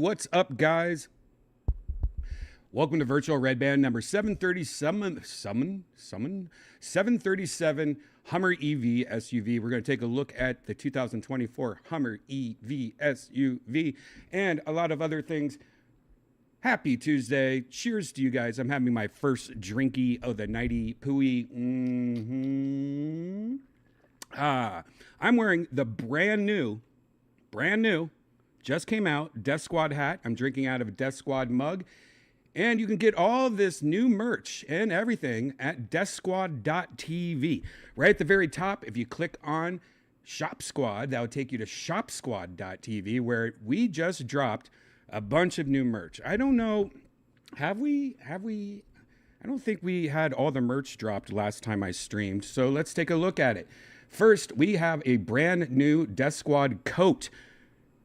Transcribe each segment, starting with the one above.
What's up, guys? Welcome to Virtual Redban number 737 Hummer EV SUV. We're going to take a look at the 2024 Hummer EV SUV and a lot of other things. Happy Tuesday. Cheers to you guys. I'm having my first drinky of the nighty pooey. I'm wearing the brand new, just came out, Death Squad hat. I'm drinking out of a Death Squad mug. And you can get all this new merch and everything at DEATHSQUAD.tv. Right at the very top, if you click on Shop Squad, that will take you to ShopSquad.tv, where we just dropped a bunch of new merch. I don't know, have we? I don't think we had all the merch dropped last time I streamed. So let's take a look at it. First, we have a brand new Death Squad coat.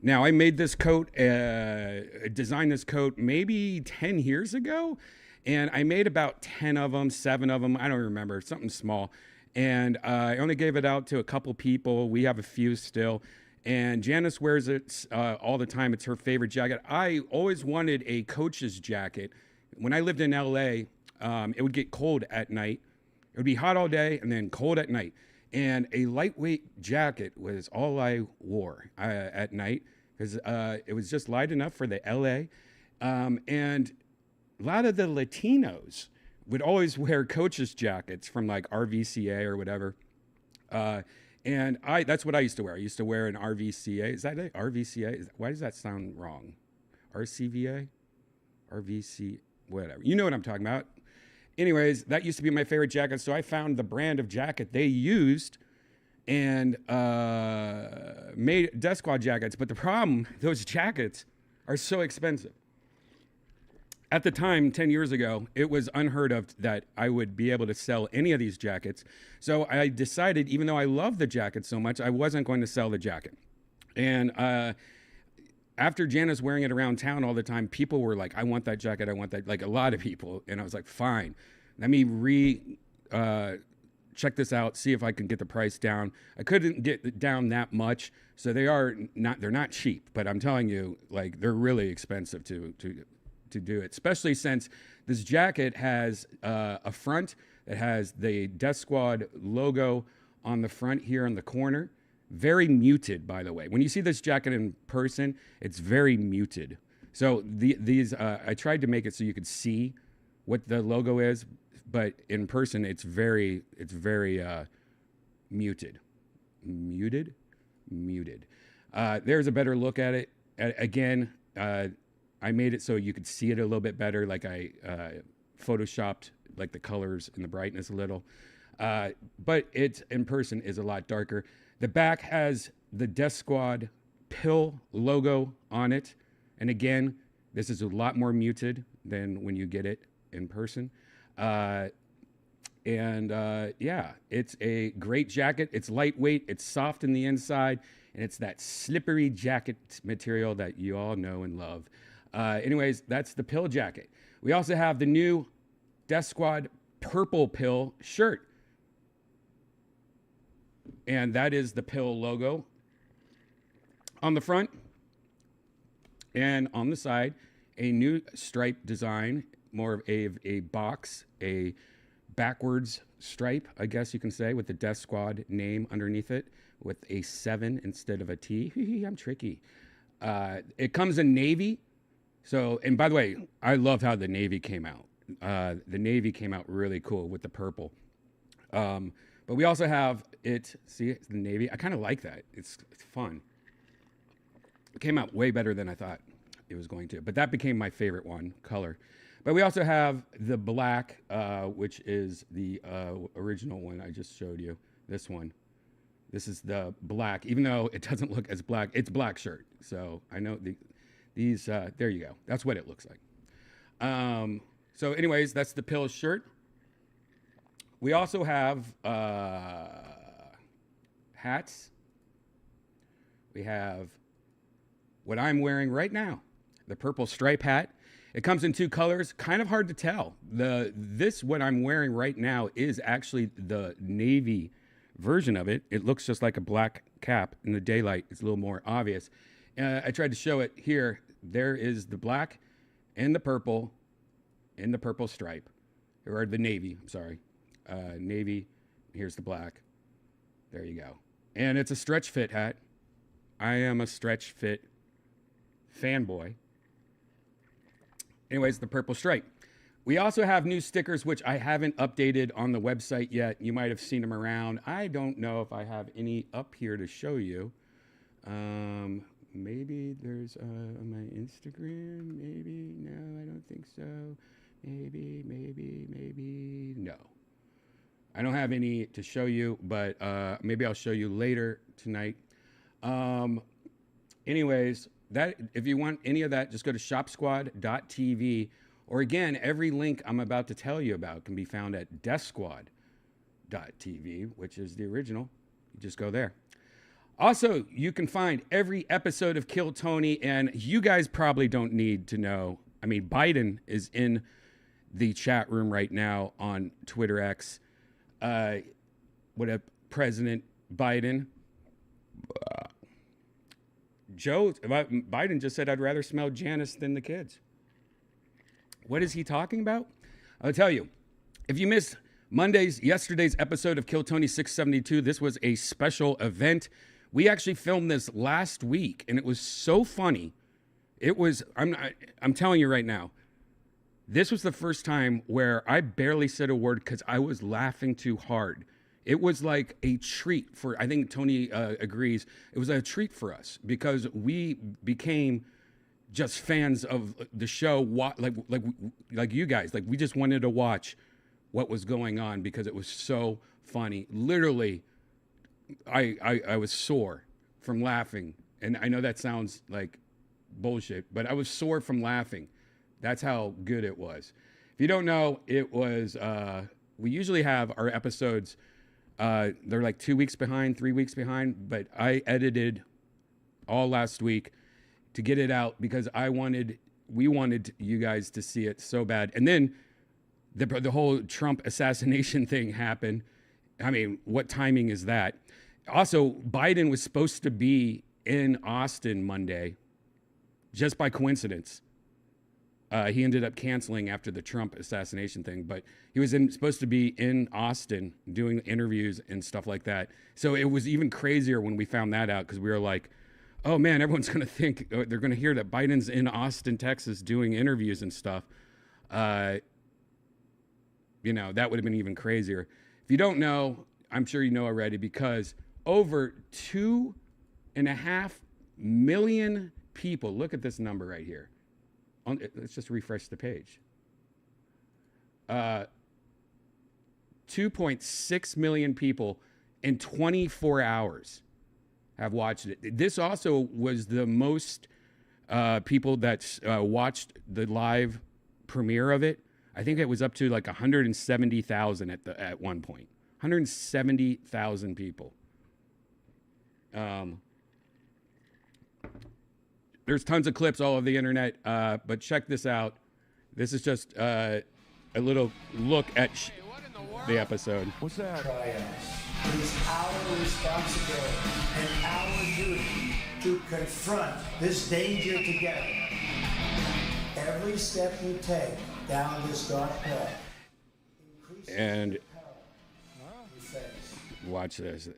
Now, I made this coat, designed this coat maybe 10 years ago, and I made about 10 of them, 7 of them, I don't remember, something small. And I only gave it out to a couple people. We have a few still. And Janice wears it all the time. It's her favorite jacket. I always wanted a coach's jacket. When I lived in LA, it would get cold at night. It would be hot all day and then cold at night. And a lightweight jacket was all I wore at night because it was just light enough for the LA. And a lot of the Latinos would always wear coach's jackets from like RVCA or whatever. And that's what I used to wear. I used to wear an RVCA. Is that it? RVCA? Why does that sound wrong? RCVA? RVC? Whatever. You know what I'm talking about. Anyways, that used to be my favorite jacket, so I found the brand of jacket they used and made Death Squad jackets. But the problem, those jackets are so expensive. At the time, 10 years ago, it was unheard of that I would be able to sell any of these jackets. So I decided, even though I love the jacket so much, I wasn't going to sell the jacket. And after Janice wearing it around town all the time, people were like, I want that jacket, I want that, like a lot of people. And I was like, fine, let me check this out, see if I can get the price down. I couldn't get it down that much. So they're not cheap, but I'm telling you, like, they're really expensive to do it, especially since this jacket has a front that has the Death Squad logo on the front here in the corner. Very muted, by the way. When you see this jacket in person, it's very muted. So these I tried to make it so you could see what the logo is, but in person it's very muted. Muted. There's a better look at it. Again, I made it so you could see it a little bit better. Like I photoshopped like the colors and the brightness a little, but it in person is a lot darker. The back has the Death Squad pill logo on it. And again, this is a lot more muted than when you get it in person. Yeah, it's a great jacket. It's lightweight, it's soft in the inside, and it's that slippery jacket material that you all know and love. Anyways, that's the pill jacket. We also have the new Death Squad purple pill shirt. And that is the pill logo on the front and on the side. A new stripe design, more of a box, a backwards stripe, I guess you can say, with the Death Squad name underneath it, with a 7 instead of a T. I'm tricky. It comes in navy. So, and by the way, I love how the navy came out. The navy came out really cool with the purple. But we also have it, see, it's the navy. I kind of like that. It's fun. It came out way better than I thought it was going to. But that became my favorite color. But we also have the black, which is the original one I just showed you. This one. This is the black. Even though it doesn't look as black, it's black shirt. So I know these, there you go. That's what it looks like. So anyways, that's the pill shirt. We also have hats. We have what I'm wearing right now, the purple stripe hat. It comes in 2 colors, kind of hard to tell. What I'm wearing right now is actually the navy version of it. It looks just like a black cap in the daylight. It's a little more obvious. I tried to show it here. there is the black and the purple stripe, or the navy. I'm sorry, navy. Here's the black. There you go. And it's a stretch fit hat. I am a stretch fit fanboy. Anyways, the purple stripe. We also have new stickers, which I haven't updated on the website yet. You might have seen them around. I don't know if I have any up here to show you. Maybe there's on my Instagram. Maybe. No, I don't think so. Maybe. No. I don't have any to show you, but maybe I'll show you later tonight. Anyways, that if you want any of that, just go to shopsquad.tv. Or again, every link I'm about to tell you about can be found at DEATHSQUAD.tv, which is the original. You just go there. Also, you can find every episode of Kill Tony, and you guys probably don't need to know. I mean, Biden is in the chat room right now on Twitter X. President Biden. Biden just said, I'd rather smell Janice than the kids. What is he talking about? I'll tell you. If you missed yesterday's episode of Kill Tony 672, this was a special event. We actually filmed this last week, and it was so funny. It was, I'm telling you right now, this was the first time where I barely said a word because I was laughing too hard. It was like a treat for, I think Tony agrees, it was a treat for us because we became just fans of the show, like you guys. Like, we just wanted to watch what was going on because it was so funny. Literally, I was sore from laughing. And I know that sounds like bullshit, but I was sore from laughing. That's how good it was. If you don't know, it was, we usually have our episodes, they're like 2 weeks behind, 3 weeks behind, but I edited all last week to get it out because we wanted you guys to see it so bad. And then the whole Trump assassination thing happened. I mean, what timing is that? Also, Biden was supposed to be in Austin Monday, just by coincidence. He ended up canceling after the Trump assassination thing, but he was supposed to be in Austin doing interviews and stuff like that. So it was even crazier when we found that out because we were like, oh man, everyone's going to think, they're going to hear that Biden's in Austin, Texas doing interviews and stuff. That would have been even crazier. If you don't know, I'm sure you know already because over 2.5 million people, look at this number right here. Let's just refresh the page. 2.6 million people in 24 hours have watched it. This also was the most people that watched the live premiere of it. I think it was up to like 170,000 at one point. 170,000 people. There's tons of clips all over the internet, but check this out. This is just a little look at the episode. What's that? It is our responsibility and our duty to confront this danger together. Every step we take down this dark path increases and the peril we face. Watch this.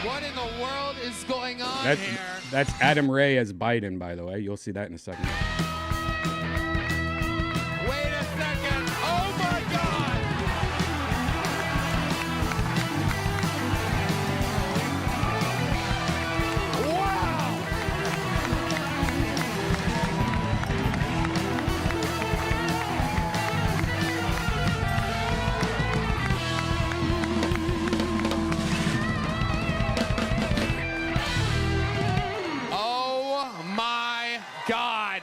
What in the world is going on here? That's Adam Ray as Biden, by the way. You'll see that in a second. Wait a second. Oh my God. Wow. Oh my God.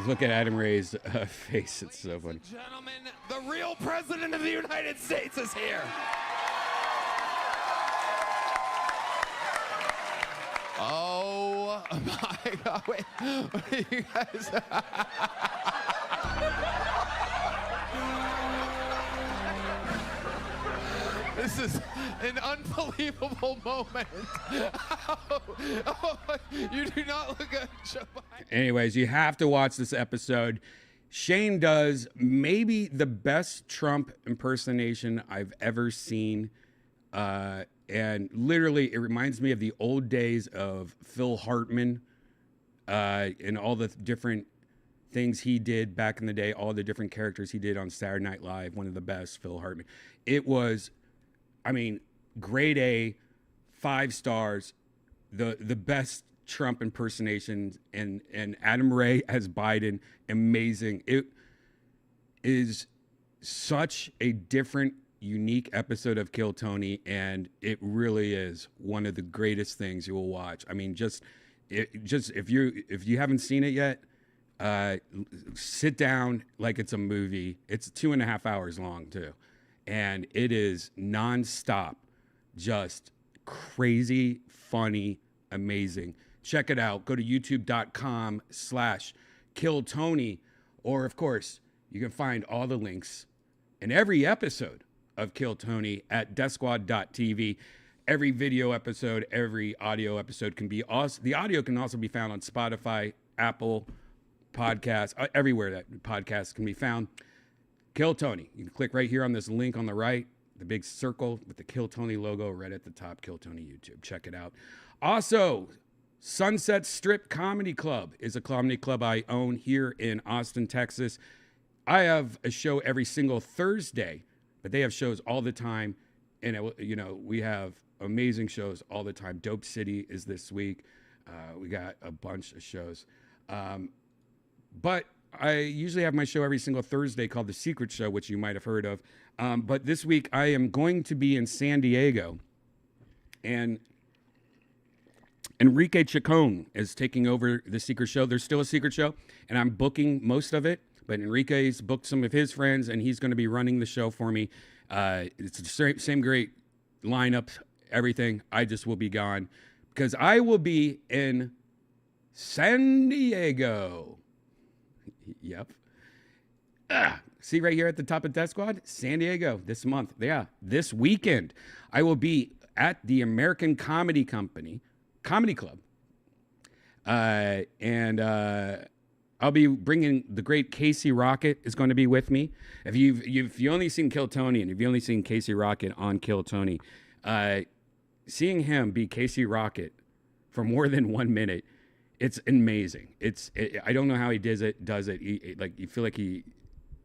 Look at Adam Ray's face. It's so funny. Gentlemen, the real president of the United States is here. Oh my God, wait. What are you guys? This is an unbelievable moment. You do not look at Joe Biden. Anyways, you have to watch this episode. Shane does maybe the best Trump impersonation I've ever seen. And literally, it reminds me of the old days of Phil Hartman and all the different things he did back in the day, all the different characters he did on Saturday Night Live. One of the best, Phil Hartman. It was, I mean, grade A, 5 stars, the best Trump impersonations, and Adam Ray as Biden, amazing. It is such a different, unique episode of Kill Tony, and it really is one of the greatest things you will watch. I mean, just if you haven't seen it yet, sit down like it's a movie. It's 2.5 hours long too, and it is nonstop, just crazy, funny, amazing. Check it out. Go to youtube.com/KillTony, or of course, you can find all the links in every episode of Kill Tony at DeathSquad.tv. Every video episode, every audio episode can be also, the audio can also be found on Spotify, Apple Podcasts, everywhere that podcasts can be found. Kill Tony. You can click right here on this link on the right, the big circle with the Kill Tony logo right at the top, Kill Tony YouTube. Check it out. Also, Sunset Strip Comedy Club is a comedy club I own here in Austin, Texas. I have a show every single Thursday, but they have shows all the time. And, we have amazing shows all the time. Dope City is this week. We got a bunch of shows. But I usually have my show every single Thursday called The Secret Show, which you might have heard of. But this week I am going to be in San Diego. And Enrique Chacon is taking over The Secret Show. There's still a Secret Show, and I'm booking most of it. But Enrique's booked some of his friends, and he's going to be running the show for me. It's the same great lineup, everything. I just will be gone because I will be in San Diego. Yep. See right here at the top of Death Squad? San Diego this month. Yeah, this weekend. I will be at the American Comedy Club. I'll be bringing the great Casey Rocket is going to be with me. If you've only seen Kill Tony and if you've only seen Casey Rocket on Kill Tony, seeing him be Casey Rocket for more than 1 minute, it's amazing. I don't know how he does it. You feel like he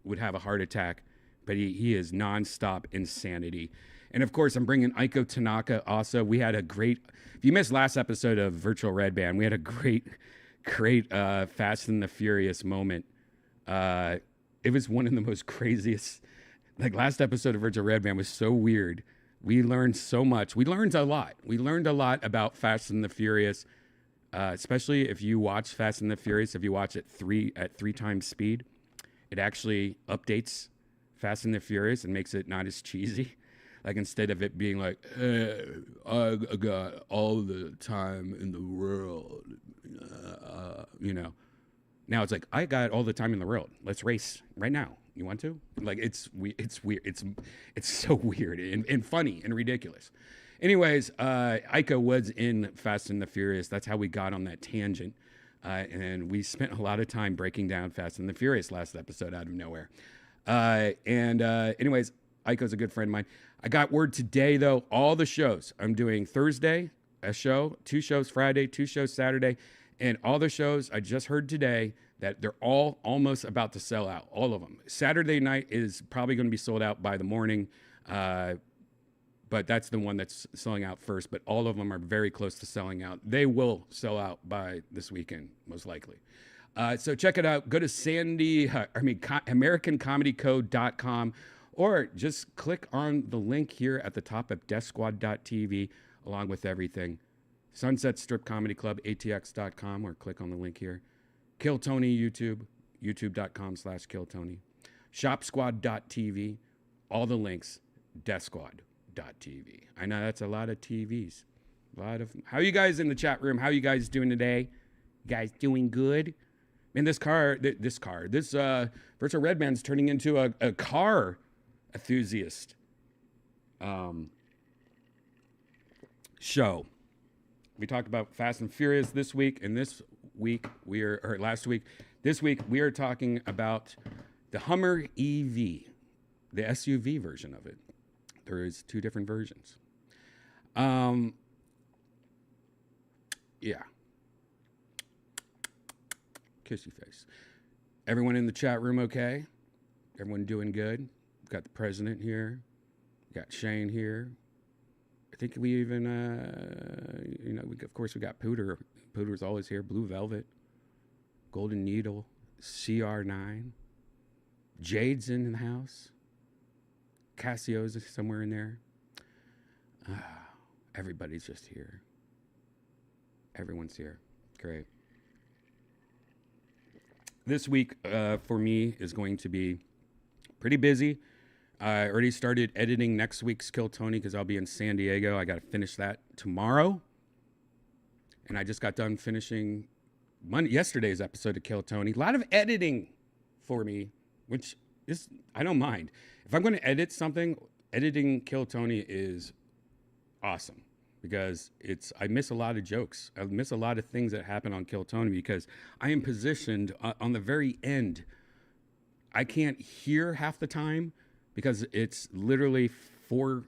would have a heart attack, but he is nonstop insanity. And of course, I'm bringing Aiko Tanaka also. We had a great, if you missed last episode of Virtual Redban, we had a great Fast and the Furious moment. It was one of the most craziest, last episode of Virtual Redban was so weird. We learned so much. We learned a lot. We learned a lot about Fast and the Furious, especially if you watch Fast and the Furious, if you watch it at 3 times speed, it actually updates Fast and the Furious and makes it not as cheesy. Instead of it being I got all the time in the world, now it's I got all the time in the world. Let's race right now. You want to? It's weird. It's so weird and funny and ridiculous. Anyways, Aiko was in Fast and the Furious. That's how we got on that tangent. And we spent a lot of time breaking down Fast and the Furious last episode out of nowhere. Anyways, Aiko's a good friend of mine. I got word today, though, all the shows. I'm doing Thursday, a show, 2 shows Friday, 2 shows Saturday, and all the shows I just heard today that they're all almost about to sell out, all of them. Saturday night is probably going to be sold out by the morning, but that's the one that's selling out first, but all of them are very close to selling out. They will sell out by this weekend, most likely. So check it out. Go to AmericanComedyCode.com. Or just click on the link here at the top of DeathSquad.tv along with everything. Sunset Strip Comedy Club, ATX.com, or click on the link here. Kill Tony YouTube, YouTube.com/KillTony. ShopSquad.tv, all the links, DeathSquad.tv. I know that's a lot of TVs, How you guys in the chat room? How you guys doing today? You guys doing good? Man, this Virtual Redban's turning into a car enthusiast show. We talked about Fast and Furious this week, and this week this week we are talking about the Hummer EV, the SUV version of it. There is 2 different versions. Yeah. Kissy face. Everyone in the chat room okay? Everyone doing good? We've got the president here. We've got Shane here. I think we even, of course we got Pooter. Pooter's always here. Blue Velvet. Golden Needle. CR9. Jade's in the house. Cassio's somewhere in there. Everybody's just here. Everyone's here. Great. This week for me is going to be pretty busy. I already started editing next week's Kill Tony because I'll be in San Diego. I got to finish that tomorrow. And I just got done finishing yesterday's episode of Kill Tony. A lot of editing for me, which is, I don't mind. If I'm going to edit something, editing Kill Tony is awesome because I miss a lot of jokes. I miss a lot of things that happen on Kill Tony because I am positioned on the very end. I can't hear half the time because it's literally 4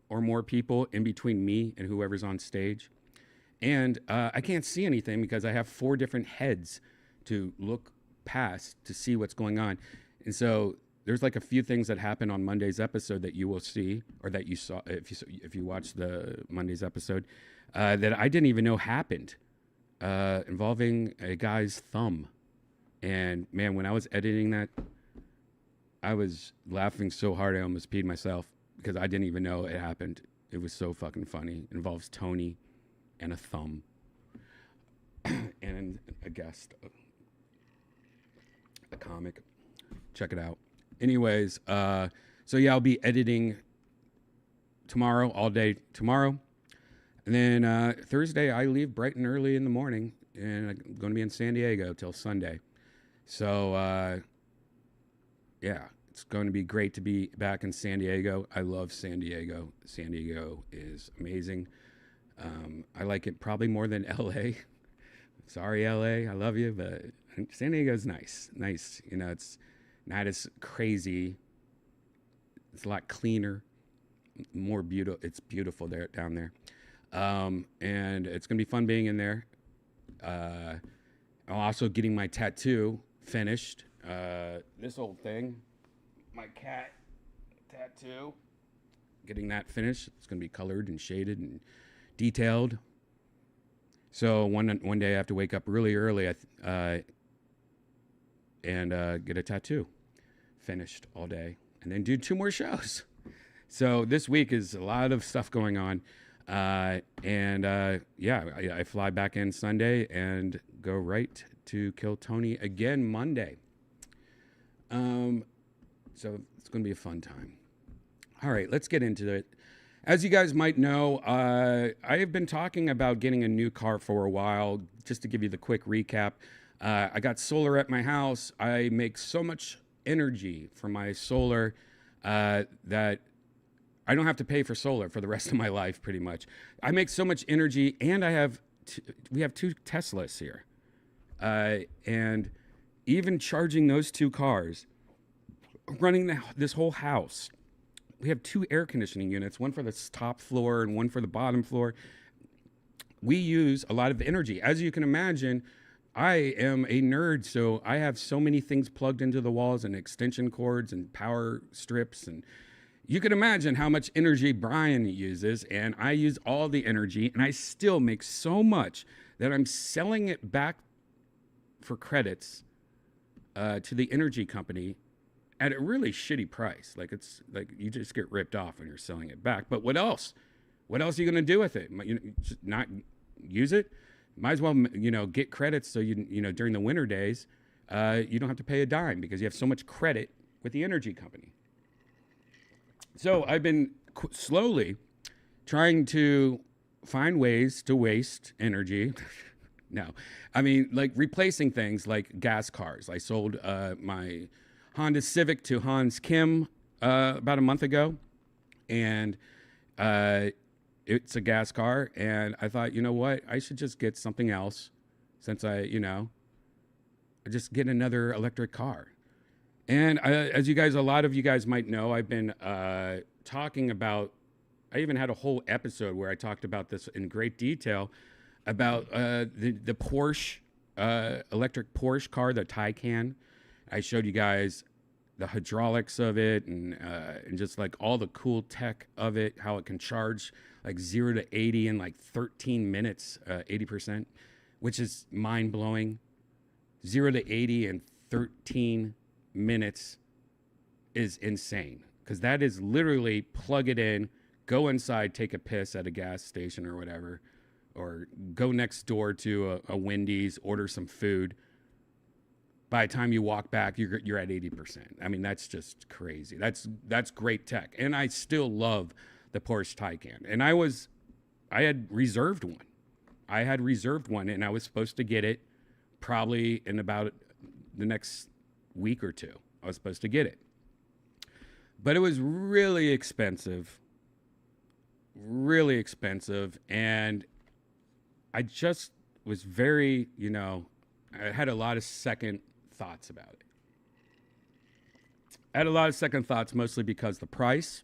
or more people in between me and whoever's on stage. And I can't see anything because I have 4 different heads to look past to see what's going on. And so there's like a few things that happen on Monday's episode that you will see, or that you saw if you watched the Monday's episode, that I didn't even know happened, involving a guy's thumb. And man, when I was editing that, I was laughing so hard I almost peed myself because I didn't even know it happened. It was so fucking funny. It involves Tony and a thumb and a guest, a comic. Check it out. Anyways, so yeah, I'll be editing tomorrow, all day tomorrow. And then Thursday, I leave bright and early in the morning, and I'm going to be in San Diego till Sunday. So, yeah, it's going to be great to be back in San Diego. I love San Diego. San Diego is amazing. I like it probably more than LA. Sorry, LA, I love you, but San Diego's nice. Nice, it's not as crazy. It's a lot cleaner, more beautiful. It's beautiful down there. And it's going to be fun being in there. I'm also getting my tattoo finished. This old thing, my cat tattoo, getting that finished. It's going to be colored and shaded and detailed. So one day I have to wake up really early and get a tattoo finished all day, and then do 2 more shows. So this week is a lot of stuff going on. I fly back in Sunday and go right to Kill Tony again Monday. So it's going to be a fun time. All right, let's get into it. As you guys might know, I have been talking about getting a new car for a while. Just to give you the quick recap, I got solar at my house. I make so much energy from my solar that I don't have to pay for solar for the rest of my life, pretty much. I make so much energy, and we have 2 Teslas here. And even charging those 2 cars, running this whole house, we have 2 air conditioning units, one for the top floor and one for the bottom floor. We use a lot of energy. As you can imagine, I am a nerd, so I have so many things plugged into the walls and extension cords and power strips. And you can imagine how much energy Brian uses, and I use all the energy, and I still make so much that I'm selling it back for credits to the energy company at a really shitty price. Like, it's like you just get ripped off when you're selling it back. But what else? What else are you going to do with it? Just not use it? Might as well, get credits so during the winter days, you don't have to pay a dime because you have so much credit with the energy company. So I've been slowly trying to find ways to waste energy. No, I mean, like replacing things like gas cars. I sold my Honda Civic to Hans Kim about a month ago, and it's a gas car. And I thought, you know what? I should just get something else since I just get another electric car. And as you guys, a lot of you guys might know, I've been talking about, I even had a whole episode where I talked about this in great detail about the Porsche, electric Porsche car, the Taycan. I showed you guys the hydraulics of it and just like all the cool tech of it, how it can charge like 0 to 80 in like 13 minutes, 80%, which is mind blowing. 0 to 80 in 13 minutes is insane, because that is literally plug it in, go inside, take a piss at a gas station or whatever, or go next door to a Wendy's, order some food. By the time you walk back, you're at 80%. I mean, that's just crazy. That's great tech. And I still love the Porsche Taycan. And I had reserved one. And I was supposed to get it probably in about the next week or two. I was supposed to get it. But it was really expensive. And I just was very, I had a lot of second thoughts about it. I had a lot of second thoughts, mostly because the price,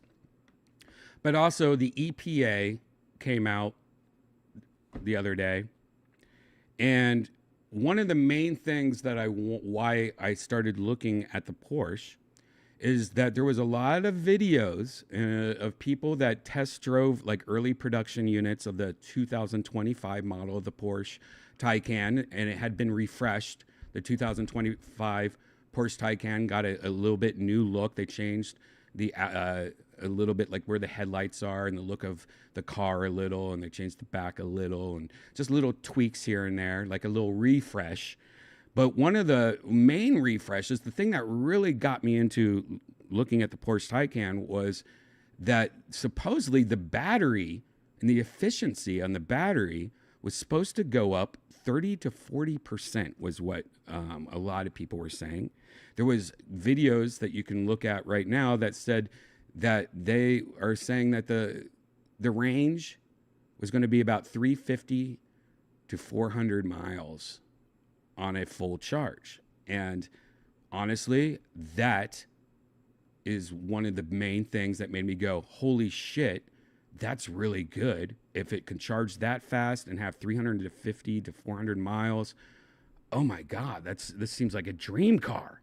but also the EPA came out the other day. And one of the main things that why I started looking at the Porsche is that there was a lot of videos of people that test drove like early production units of the 2025 model of the Porsche Taycan, and it had been refreshed. The 2025 Porsche Taycan got a little bit new look. They changed a little bit, like where the headlights are and the look of the car a little, and they changed the back a little, and just little tweaks here and there, like a little refresh. But one of the main refreshes, the thing that really got me into looking at the Porsche Taycan, was that supposedly the battery and the efficiency on the battery was supposed to go up 30 to 40%, was what a lot of people were saying. There was videos that you can look at right now that said that they are saying that the range was going to be about 350 to 400 miles on a full charge. And honestly, that is one of the main things that made me go, holy shit, that's really good. If it can charge that fast and have 350 to 400 miles, oh my God, this seems like a dream car.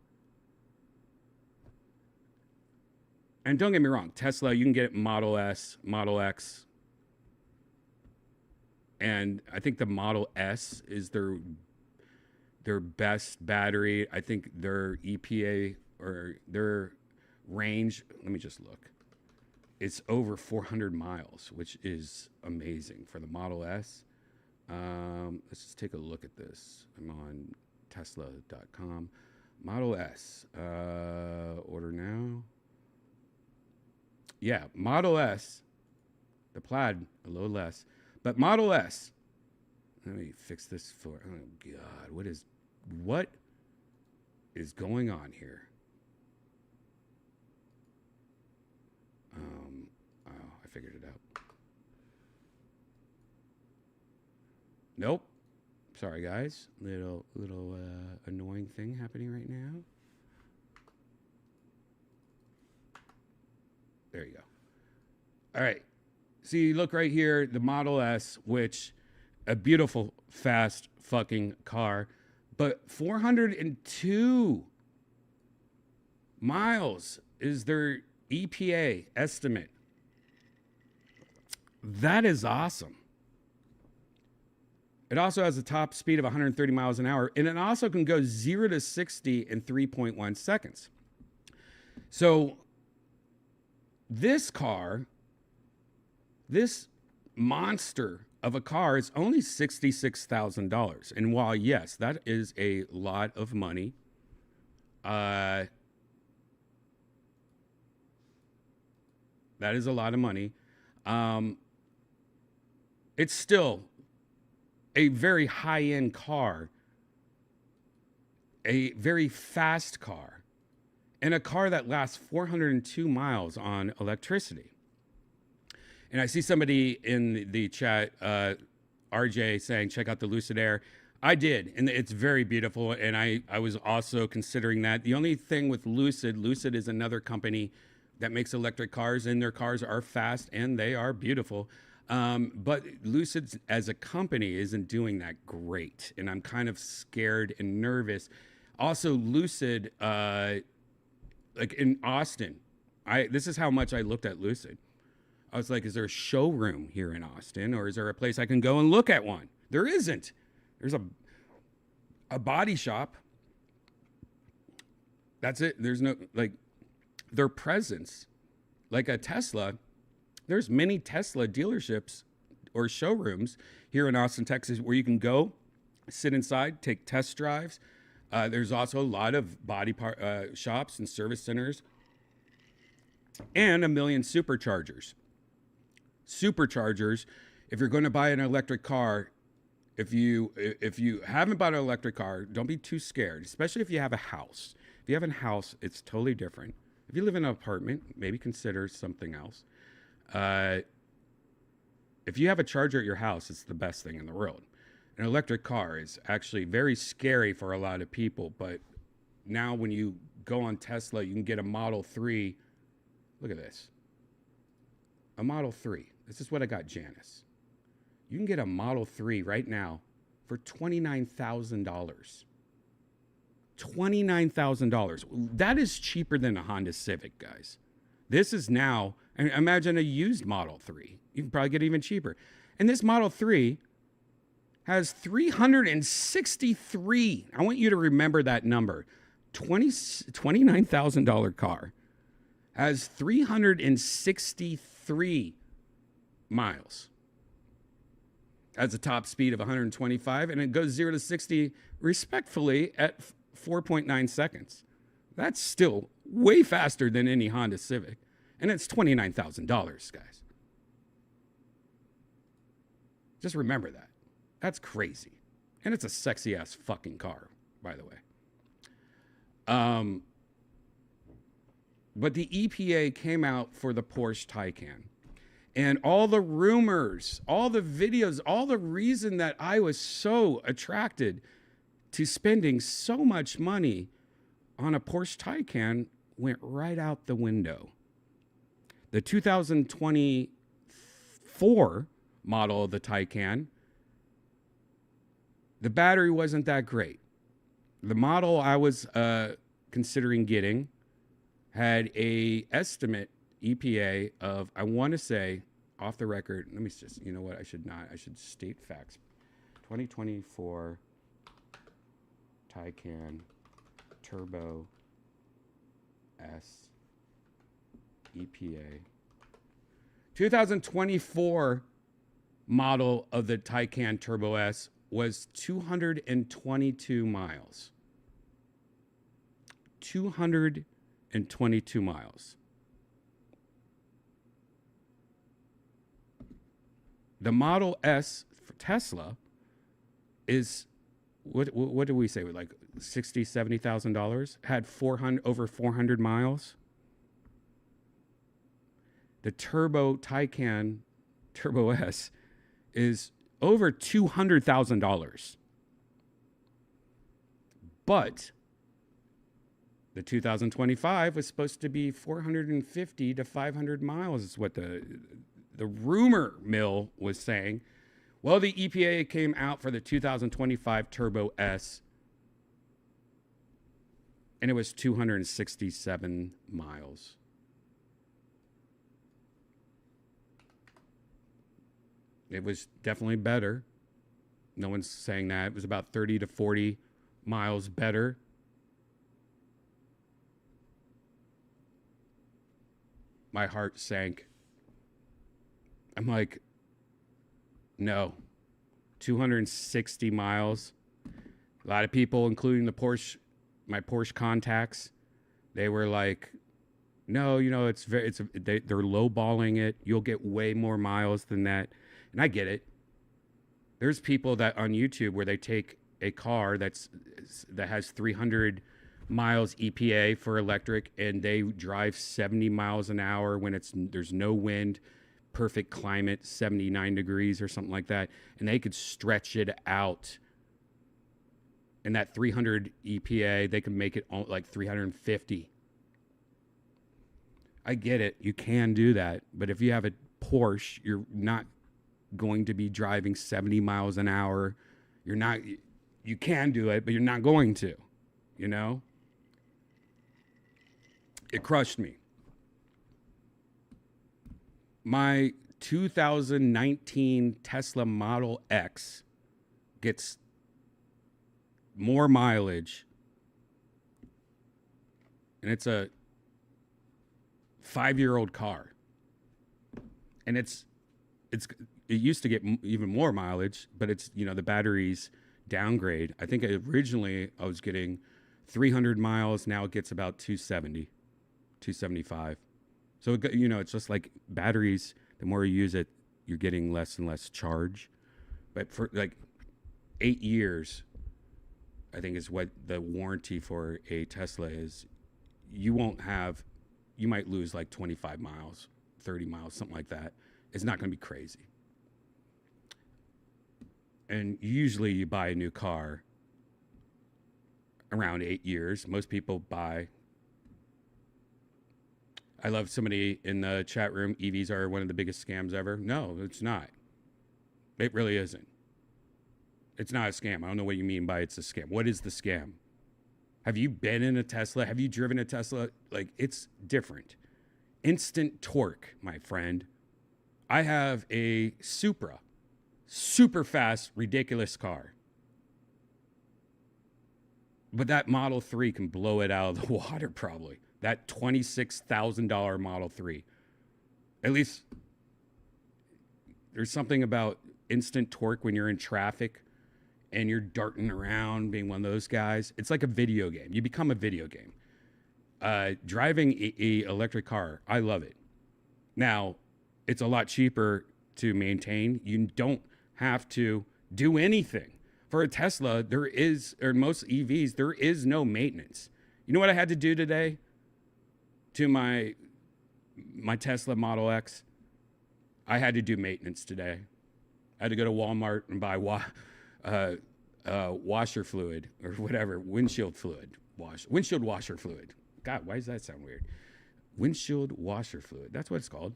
And don't get me wrong, Tesla, you can get Model S, Model X. And I think the Model S is their best battery. I think their EPA or their range, let me just look. It's over 400 miles, which is amazing for the Model S. Let's just take a look at this. I'm on Tesla.com. Model S, order now. Yeah, Model S, the Plaid, a little less. But Model S, let me fix this for, oh God, what is going on here? I figured it out. Nope. Sorry, guys. Little annoying thing happening right now. There you go. All right. See, look right here, the Model S, which a beautiful, fast fucking car, but 402 miles is their EPA estimate. That is awesome. It also has a top speed of 130 miles an hour, and it also can go 0 to 60 in 3.1 seconds. So this car, this monster of a car, is only $66,000. And while, yes, that is a lot of money, that is a lot of money. it's still a very high-end car, a very fast car, and a car that lasts 402 miles on electricity. And I see somebody in the chat, RJ, saying, check out the Lucid Air. I did, and it's very beautiful, and I was also considering that. The only thing with Lucid is another company that makes electric cars, and their cars are fast, and they are beautiful. But Lucid as a company isn't doing that great, and I'm kind of scared and nervous. Also, Lucid, like in Austin, this is how much I looked at Lucid. I was like, is there a showroom here in Austin, or is there a place I can go and look at one? There isn't. There's a body shop. That's it. There's no, like, their presence, like a Tesla. There's many Tesla dealerships or showrooms here in Austin, Texas, where you can go, sit inside, take test drives. There's also a lot of body part shops and service centers, and a million superchargers. Superchargers. If you're going to buy an electric car, if you haven't bought an electric car, don't be too scared, especially if you have a house. If you have a house, it's totally different. If you live in an apartment, maybe consider something else. If you have a charger at your house, it's the best thing in the world. An electric car is actually very scary for a lot of people, but now when you go on Tesla, you can get a Model 3. Look at this. A Model 3. This is what I got, Janice. You can get a Model 3 right now for $29,000. $29,000. That is cheaper than a Honda Civic, guys. This is now, imagine a used Model 3. You can probably get even cheaper. And this Model 3 has 363. I want you to remember that number. $29,000 car has 363 miles. Has a top speed of 125, and it goes 0 to 60 respectfully at 4.9 seconds. That's still way faster than any Honda Civic, and it's $29,000, guys. Just remember that. That's crazy. And it's a sexy ass fucking car, by the way. But the EPA came out for the Porsche Taycan. And all the rumors, all the videos, all the reason that I was so attracted to spending so much money on a Porsche Taycan went right out the window. The 2024 model of the Taycan, the battery wasn't that great. The model I was considering getting had a estimate EPA of, I want to say, off the record, let me just, you know what, I should state facts. 2024 Taycan Turbo S EPA. 2024 model of the Taycan Turbo S was 222 miles. 222 miles. The Model S for Tesla is, what do we say, like $60,000, $70,000? Had over 400 miles. The Turbo Taycan Turbo S is over $200,000. But the 2025 was supposed to be 450 to 500 miles, is what the rumor mill was saying. Well, the EPA came out for the 2025 Turbo S, and it was 267 miles. It was definitely better. No one's saying that. It was about 30 to 40 miles better. My heart sank. I'm like, no, 260 miles. A lot of people, including my Porsche contacts, they were like, no, they're lowballing it. You'll get way more miles than that. And I get it. There's people that on YouTube where they take a car that has 300 miles EPA for electric, and they drive 70 miles an hour when there's no wind, perfect climate, 79 degrees or something like that, and they could stretch it out. And that 300 EPA, they can make it like 350. I get it. You can do that. But if you have a Porsche, you're not going to be driving 70 miles an hour. You can do it, but you're not going to, you know? It crushed me. My 2019 Tesla Model X gets more mileage, and it's a 5-year-old car, and it used to get even more mileage, but it's, you know, the batteries downgrade. I think originally I was getting 300 miles. Now it gets about 270, 275. So, you know, it's just like batteries, the more you use it, you're getting less and less charge. But for like 8 years, I think is what the warranty for a Tesla is. You might lose like 25 miles, 30 miles, something like that. It's not going to be crazy. And usually you buy a new car around 8 years. Most people buy. I love somebody in the chat room. EVs are one of the biggest scams ever. No, it's not. It really isn't. It's not a scam. I don't know what you mean by it's a scam. What is the scam? Have you been in a Tesla? Have you driven a Tesla? Like, it's different. Instant torque, my friend. I have a Supra. Super fast, ridiculous car. But that Model 3 can blow it out of the water probably. That $26,000 Model 3. At least there's something about instant torque when you're in traffic and you're darting around, being one of those guys. It's like a video game. You become a video game. Driving a electric car, I love it. Now, it's a lot cheaper to maintain. You don't have to do anything. For a Tesla, or most EVs, there is no maintenance. You know what I had to do today to my Tesla Model X? I had to do maintenance today. I had to go to Walmart and buy washer fluid or whatever, windshield washer fluid. God, why does that sound weird? Windshield washer fluid. That's what it's called.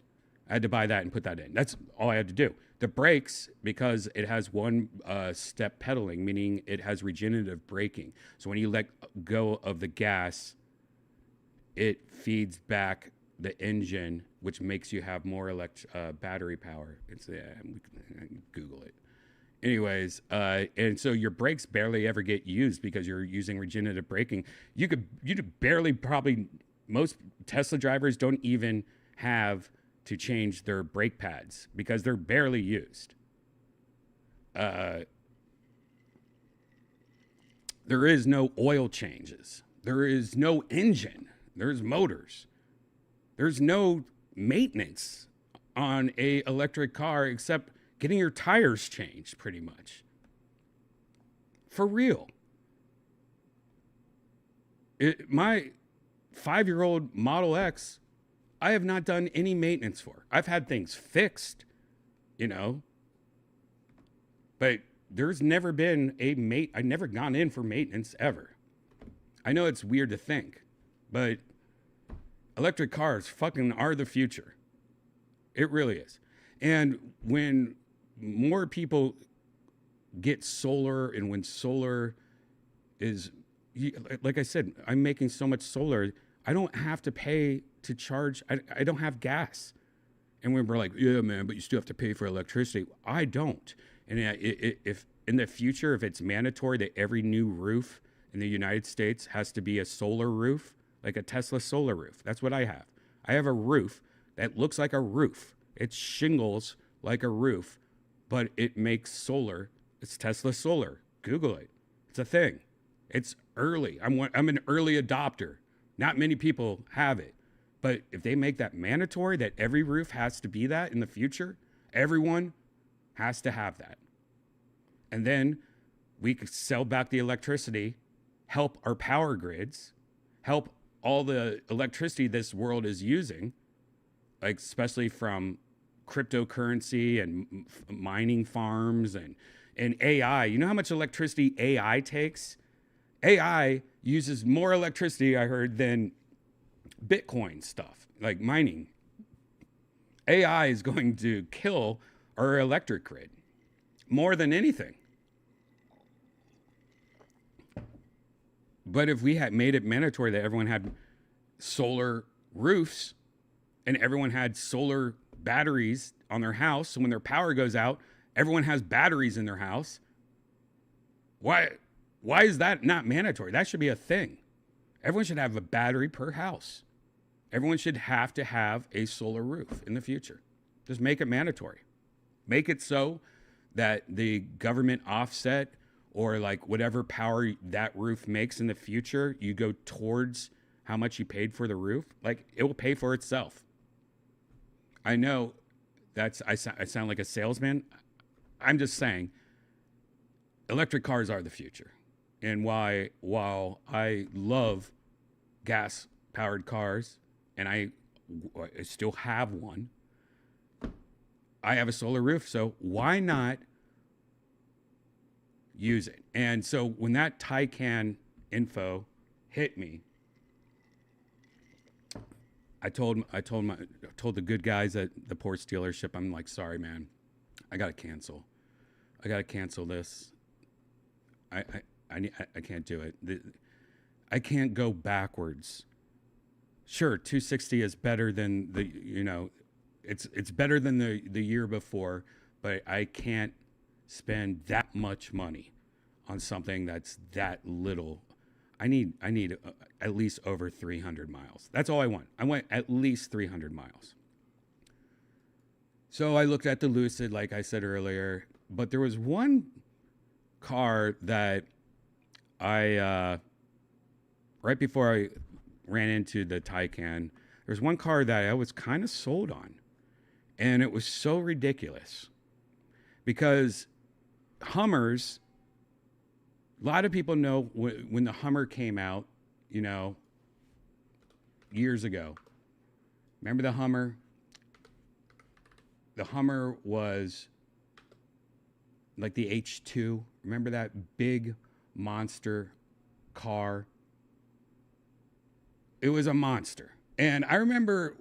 I had to buy that and put that in. That's all I had to do. The brakes, because it has one step pedaling, meaning it has regenerative braking. So when you let go of the gas, it feeds back the engine, which makes you have more battery power. Google it. Anyways, and so your brakes barely ever get used because you're using regenerative braking. You could barely, probably most Tesla drivers don't even have to change their brake pads because they're barely used. There is no oil changes. There is no engine. There's motors. There's no maintenance on a electric car except getting your tires changed, pretty much. For real. My 5-year-old Model X, I have not done any maintenance for. I've had things fixed, you know, but there's never been I've never gone in for maintenance ever. I know it's weird to think, but electric cars fucking are the future. It really is. And when more people get solar, and when solar is, like I said, I'm making so much solar, I don't have to pay to charge. I don't have gas. And when we're like, yeah, man, but you still have to pay for electricity. I don't. And if in the future, if it's mandatory that every new roof in the United States has to be a solar roof, like a Tesla solar roof, that's what I have. I have a roof that looks like a roof. It's shingles like a roof, but it makes solar. It's Tesla solar. Google it. It's a thing. It's early. I'm an early adopter. Not many people have it. But if they make that mandatory, that every roof has to be that in the future, everyone has to have that. And then we could sell back the electricity, help our power grids, help all the electricity this world is using, like especially from cryptocurrency and mining farms and AI. You know how much electricity AI takes? AI uses more electricity, I heard, than Bitcoin stuff, like mining. AI is going to kill our electric grid more than anything. But if we had made it mandatory that everyone had solar roofs and everyone had solar batteries on their house, so when their power goes out, everyone has batteries in their house. Why is that not mandatory? That should be a thing. Everyone should have a battery per house. Everyone should have to have a solar roof in the future. Just make it mandatory. Make it so that the government offset or like whatever power that roof makes in the future, you go towards how much you paid for the roof. Like it will pay for itself. I know I sound like a salesman. I'm just saying electric cars are the future. And while I love gas powered cars and I still have one, I have a solar roof. So why not use it? And so when that Taycan info hit me, I told the good guys at the Porsche dealership, I'm like, sorry, man, I gotta cancel this. I can't do it. I can't go backwards. Sure, 260 is better than it's better than the year before, but I can't spend that much money on something that's that little. I need at least over 300 miles. That's all I want. I want at least 300 miles. So I looked at the Lucid, like I said earlier, but there was one car that I, right before I ran into the Taycan, there's one car that I was kind of sold on. And it was so ridiculous because Hummers, a lot of people know when the Hummer came out, years ago. Remember the Hummer? The Hummer was like the H2. Remember that big monster car? It was a monster. And I remember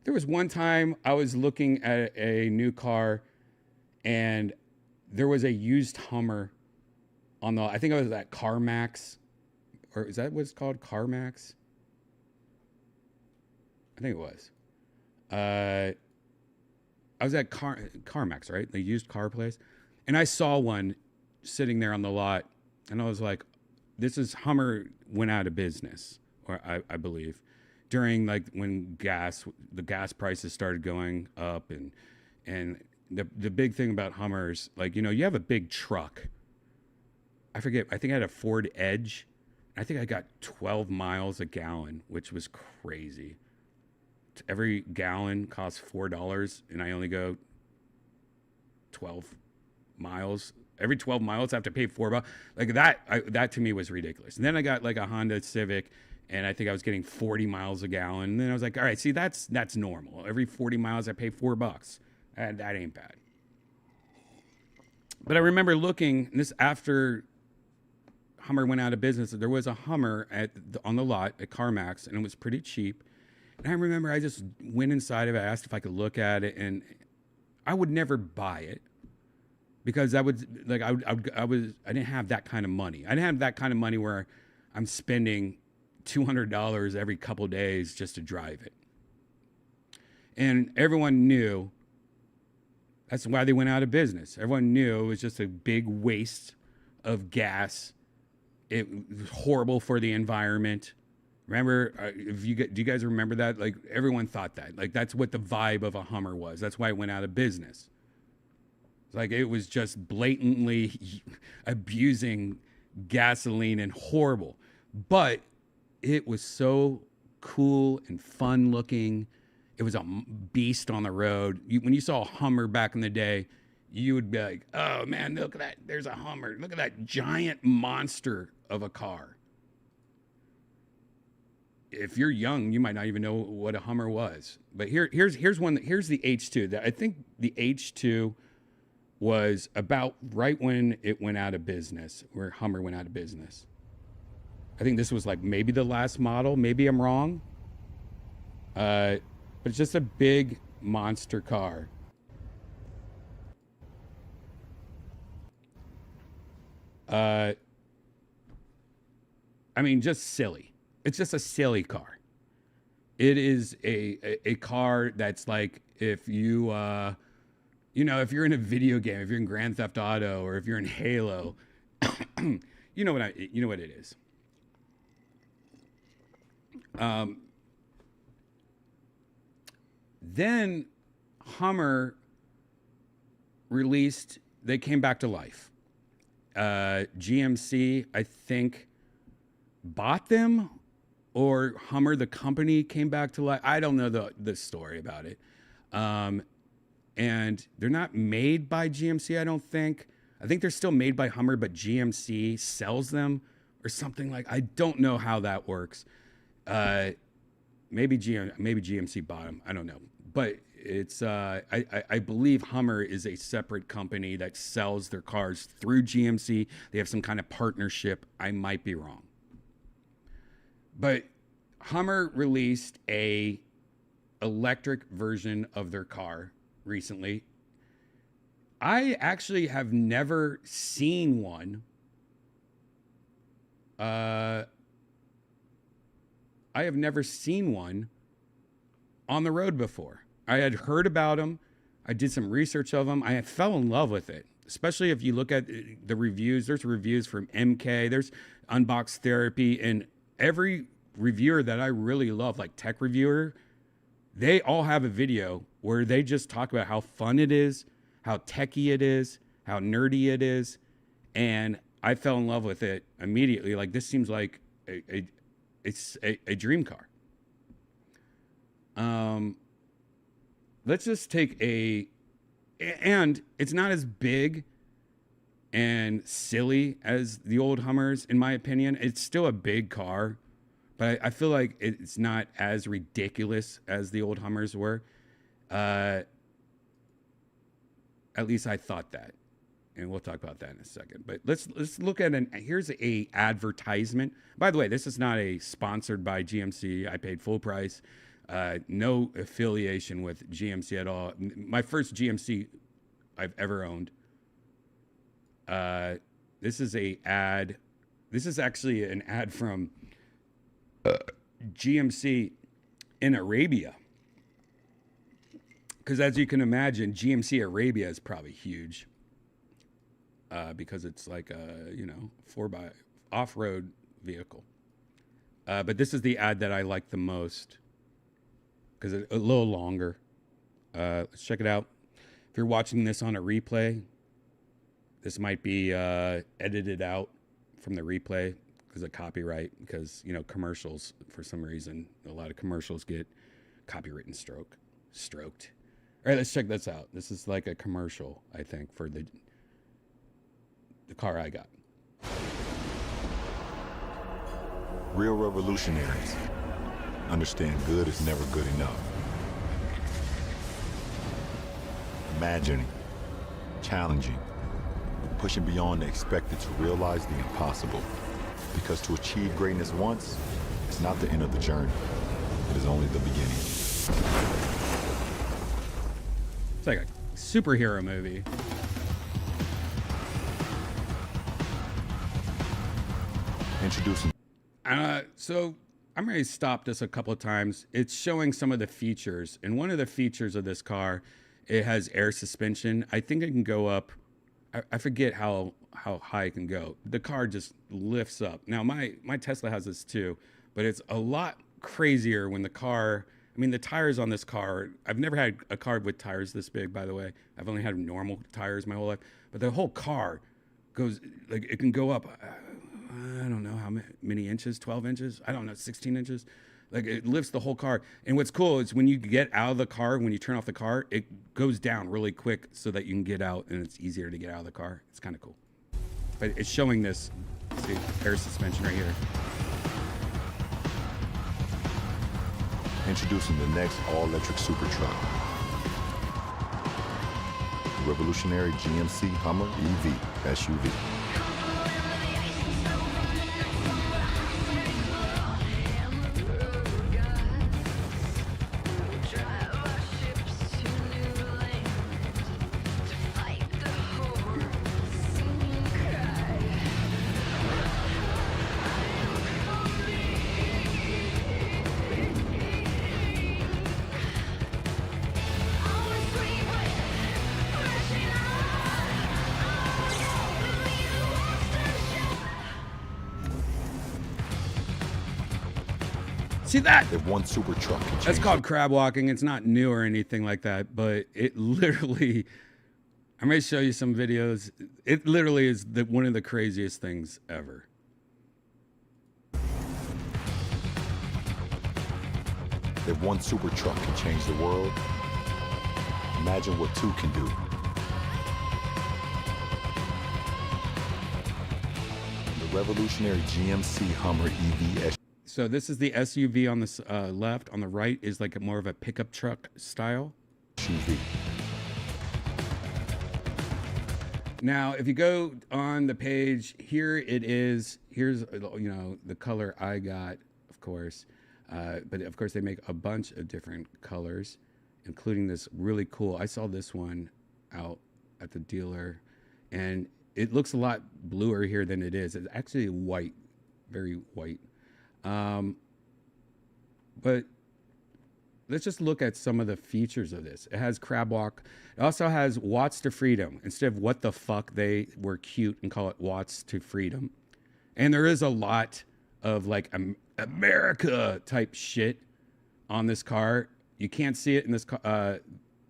there was one time I was looking at a new car and there was a used Hummer on I think it was at CarMax, or is that what it's called? CarMax? I think it was. I was at CarMax, right? The used car place. And I saw one sitting there on the lot and I was like, Hummer went out of business, or I believe, during like when the gas prices started going up and the big thing about Hummers, like, you have a big truck. I forget, I think I had a Ford Edge. I think I got 12 miles a gallon, which was crazy. Every gallon costs $4 and I only go 12 miles. Every 12 miles I have to pay $4. Like that to me was ridiculous. And then I got like a Honda Civic and I think I was getting 40 miles a gallon. And then I was like, all right, see, that's normal. Every 40 miles I pay $4. And that ain't bad. But I remember looking, and this after Hummer went out of business, there was a Hummer on the lot at CarMax, and it was pretty cheap. And I remember I just went inside of it, I asked if I could look at it, and I would never buy it because I didn't have that kind of money. I didn't have that kind of money where I'm spending $200 every couple days just to drive it. And everyone knew that's why they went out of business. Everyone knew it was just a big waste of gas. It was horrible for the environment. Remember, do you guys remember that? Like, everyone thought that. Like, that's what the vibe of a Hummer was. That's why it went out of business. Like, it was just blatantly abusing gasoline and horrible. But it was so cool and fun looking. It was a beast on the road. When you saw a Hummer back in the day, you would be like, oh man, look at that. There's a Hummer. Look at that giant monster of a car. If you're young, you might not even know what a Hummer was. But here's one. Here's the H2. I think the H2 was about right when it went out of business, where Hummer went out of business. I think this was like maybe the last model. Maybe I'm wrong. But it's just a big monster car. I mean, just silly. It's just a silly car. It is a car that's like if you, if you're in a video game, if you're in Grand Theft Auto, or if you're in Halo, you know what it is. Then Hummer released, they came back to life. GMC, I think, bought them, or Hummer, the company, came back to life. I don't know the story about it. And they're not made by GMC, I don't think. I think they're still made by Hummer, but GMC sells them or something like. I don't know how that works. Maybe GMC bought them. I don't know. But it's I believe Hummer is a separate company that sells their cars through GMC. They have some kind of partnership. I might be wrong. But Hummer released a electric version of their car recently. I actually have never seen one. I have never seen one on the road before. I had heard about them. I did some research of them. I fell in love with it, especially if you look at the reviews. There's reviews from MK. There's Unbox Therapy, and every reviewer that I really love, like Tech Reviewer, they all have a video where they just talk about how fun it is, how techy it is, how nerdy it is, and I fell in love with it immediately. Like, this seems like it's a dream car. Let's just take and it's not as big and silly as the old Hummers, in my opinion. It's still a big car, but I feel like it's not as ridiculous as the old Hummers were. At least I thought that, and we'll talk about that in a second. But let's look at here's a advertisement. By the way, this is not sponsored by GMC. I paid full price. No affiliation with GMC at all. My first GMC I've ever owned. This is a ad. This is actually an ad from GMC in Arabia. Because as you can imagine, GMC Arabia is probably huge. Because it's like a 4x off-road vehicle. But this is the ad that I like the most, because it's a little longer. Let's check it out. If you're watching this on a replay, this might be edited out from the replay because of copyright. Because commercials, for some reason, a lot of commercials get copyright stroked. All right, let's check this out. This is like a commercial, I think, for the car I got. Real revolutionaries understand good is never good enough. Imagining, challenging, pushing beyond the expected to realize the impossible. Because to achieve greatness once is not the end of the journey. It is only the beginning. It's like a superhero movie. Introducing. So I'm going to stop this a couple of times. It's showing some of the features. And one of the features of this car, it has air suspension. I think it can go up. I forget how high it can go. The car just lifts up. Now, my Tesla has this too, but it's a lot crazier when the tires on this car, I've never had a car with tires this big, by the way. I've only had normal tires my whole life. But the whole car goes, like, it can go up, I don't know how many inches, 12 inches? I don't know, 16 inches? Like it lifts the whole car. And what's cool is when you get out of the car, when you turn off the car, it goes down really quick so that you can get out and it's easier to get out of the car. It's kind of cool. But it's showing this, see, air suspension right here. Introducing the next all-electric super truck. The revolutionary GMC Hummer EV SUV. See that? That one super truck can change. That's called crab walking. It's not new or anything like that, but it literally, I'm going to show you some videos. It literally is one of the craziest things ever. That one super truck can change the world. Imagine what two can do. The revolutionary GMC Hummer EV SUV. So this is the SUV on the left. On the right is like more of a pickup truck style. Now, if you go on the page, here it is. Here's, you know, the color I got, of course. But of course, they make a bunch of different colors, including this really cool. I saw this one out at the dealer, and it looks a lot bluer here than it is. It's actually white, very white. But let's just look at some of the features of this. It has crab walk. It also has watts to freedom. Instead of what the fuck, they were cute and call it watts to freedom. And there is a lot of like America type shit on this car. You can't see it in this car,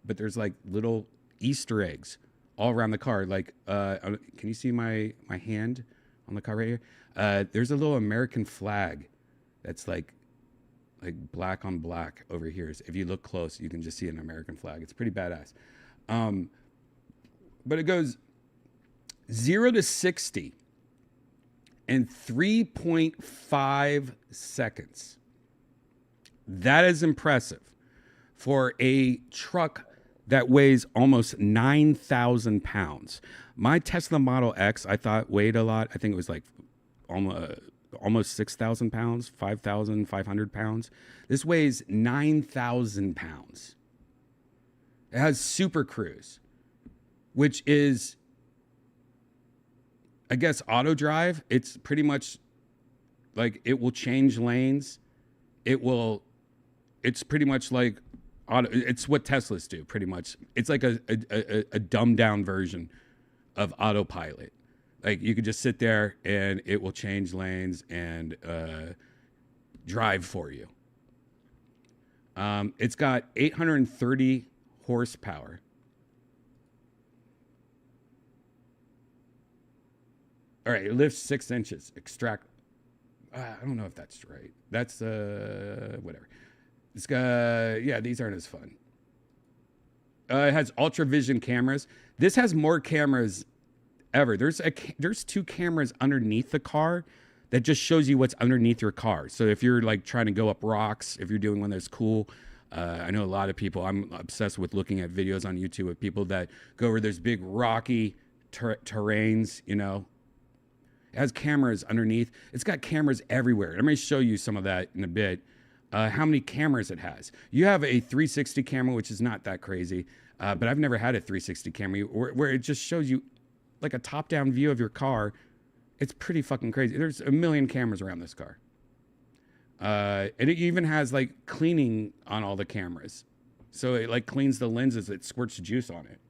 but there's like little Easter eggs all around the car. Like, can you see my hand on the car right here? There's a little American flag that's like black on black over here. So if you look close, you can just see an American flag. It's pretty badass. But it goes 0 to 60 in 3.5 seconds. That is impressive for a truck that weighs almost 9,000 pounds. My Tesla Model X, I thought weighed a lot. I think it was like almost 6,000 pounds, 5,500 pounds. This weighs 9,000 pounds. It has Super Cruise, which is, I guess, auto drive. It's pretty much like it will change lanes. It's pretty much like auto. It's what Teslas do, pretty much. It's like a dumbed down version of autopilot. Like you could just sit there and it will change lanes and drive for you. It's got 830 horsepower. All right, it lifts 6 inches. Extract. I don't know if that's right. That's whatever. It's got, yeah, these aren't as fun. It has ultra vision cameras. This has more cameras ever. There's 2 cameras underneath the car that just shows you what's underneath your car. So if you're like trying to go up rocks, if you're doing one that's cool, I know a lot of people, I'm obsessed with looking at videos on YouTube of people that go over those big rocky terrains, you know. It has cameras underneath. It's got cameras everywhere. I'm going to show you some of that in a bit. How many cameras it has. You have a 360 camera, which is not that crazy, but I've never had a 360 camera where it just shows you like a top-down view of your car. It's pretty fucking crazy. There's a million cameras around this car. And it even has like cleaning on all the cameras. So it like cleans the lenses. It squirts juice on it.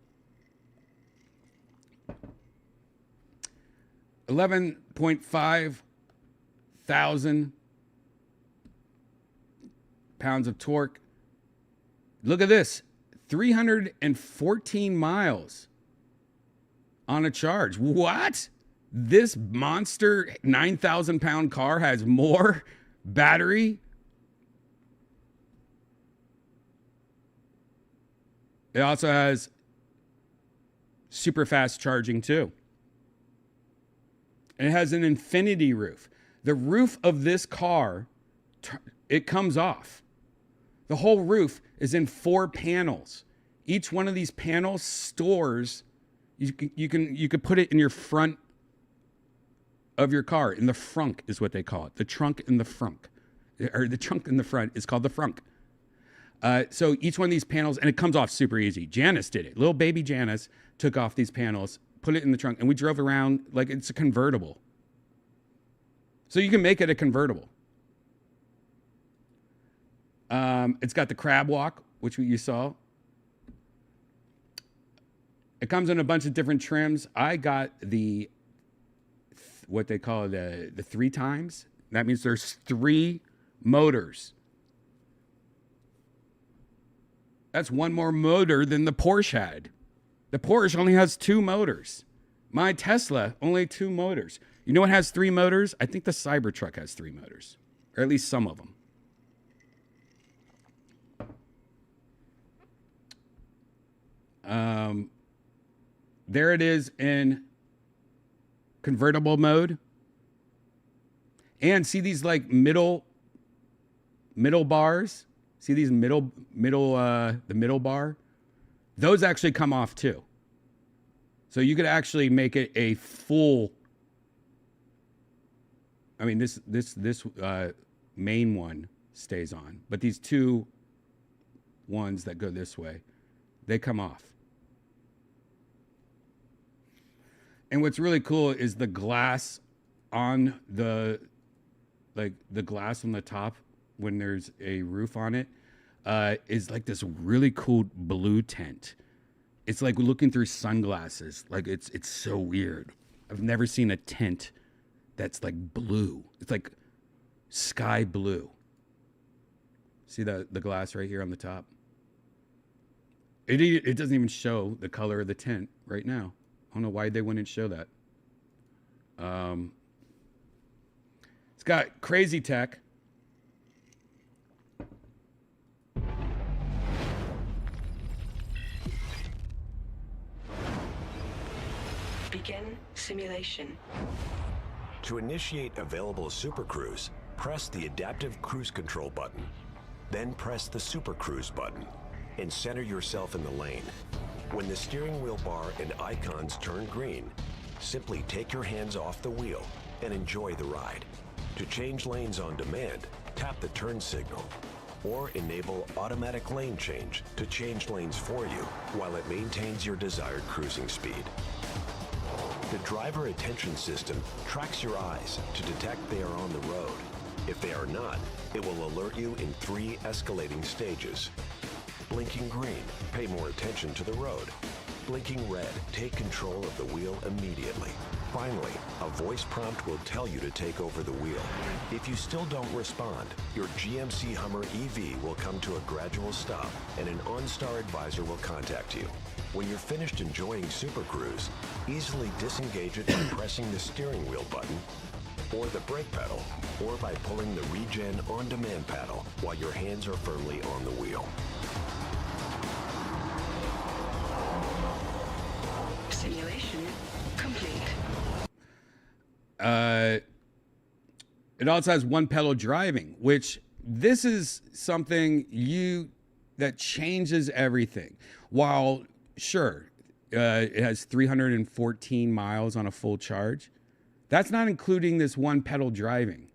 11.5 thousand pounds of torque. Look at this. 314 miles on a charge. What? This monster 9,000 pound car has more battery It also has super fast charging too. And it has an infinity roof. The roof of this car, it comes off. The whole roof is in 4 panels. Each one of these panels stores, you could put it in your front of your car. In the frunk is what they call it. The trunk in the frunk. Or the trunk in the front is called the frunk. So each one of these panels, and it comes off super easy. Janice did it. Little baby Janice took off these panels, put it in the trunk, and we drove around like it's a convertible. So you can make it a convertible. It's got the crab walk, which you saw. It comes in a bunch of different trims. I got the, what they call the 3 times. That means there's 3 motors. That's 1 more motor than the Porsche had. The Porsche only has 2 motors. My Tesla, only 2 motors. You know what has 3 motors? I think the Cybertruck has 3 motors, or at least some of them. There it is in convertible mode. And see these like middle bars? See these the middle bar? Those actually come off too. So you could actually make it a full, I mean, this main one stays on, but these 2 ones that go this way, they come off. And what's really cool is the glass on the glass on the top when there's a roof on it is like this really cool blue tint. It's like looking through sunglasses. Like it's so weird. I've never seen a tint that's like blue. It's like sky blue. See the glass right here on the top? It doesn't even show the color of the tint right now. I don't know why they wouldn't show that. It's got crazy tech. Begin simulation. To initiate available Super Cruise, press the Adaptive Cruise Control button. Then press the Super Cruise button and center yourself in the lane. When the steering wheel bar and icons turn green, simply take your hands off the wheel and enjoy the ride. To change lanes on demand, tap the turn signal or enable automatic lane change to change lanes for you while it maintains your desired cruising speed. The driver attention system tracks your eyes to detect they are on the road. If they are not, it will alert you in 3 escalating stages. Blinking green, pay more attention to the road. Blinking red, take control of the wheel immediately. Finally, a voice prompt will tell you to take over the wheel. If you still don't respond, your GMC Hummer EV will come to a gradual stop and an OnStar advisor will contact you. When you're finished enjoying Super Cruise, easily disengage it by pressing the steering wheel button or the brake pedal, or by pulling the Regen on-demand paddle while your hands are firmly on the wheel. Simulation complete. It also has 1 pedal driving, which this is something that changes everything. While sure, it has 314 miles on a full charge, that's not including this 1 pedal driving.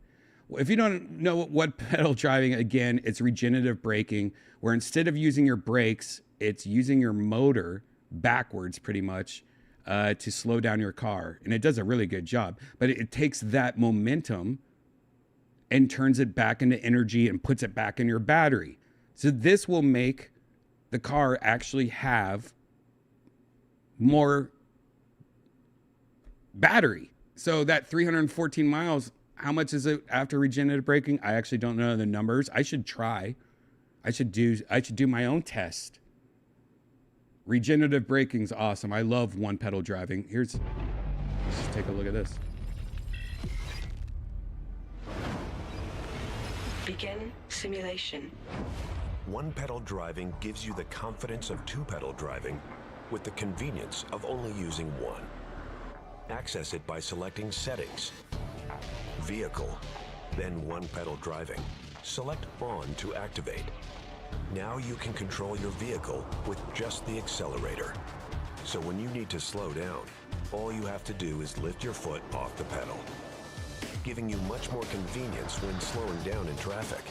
If you don't know what pedal driving, again, it's regenerative braking, where instead of using your brakes, it's using your motor backwards pretty much to slow down your car. And it does a really good job, but it takes that momentum and turns it back into energy and puts it back in your battery. So this will make the car actually have more battery. So that 314 miles, how much is it after regenerative braking? I actually don't know the numbers. I should try. I should do my own test. Regenerative braking's awesome. I love 1 pedal driving. Let's just take a look at this. Begin simulation. one-pedal driving gives you the confidence of two-pedal driving with the convenience of only using one. Access it by selecting Settings, Vehicle, then one-pedal driving. Select On to activate. Now you can control your vehicle with just the accelerator. So when you need to slow down, all you have to do is lift your foot off the pedal, giving you much more convenience when slowing down in traffic.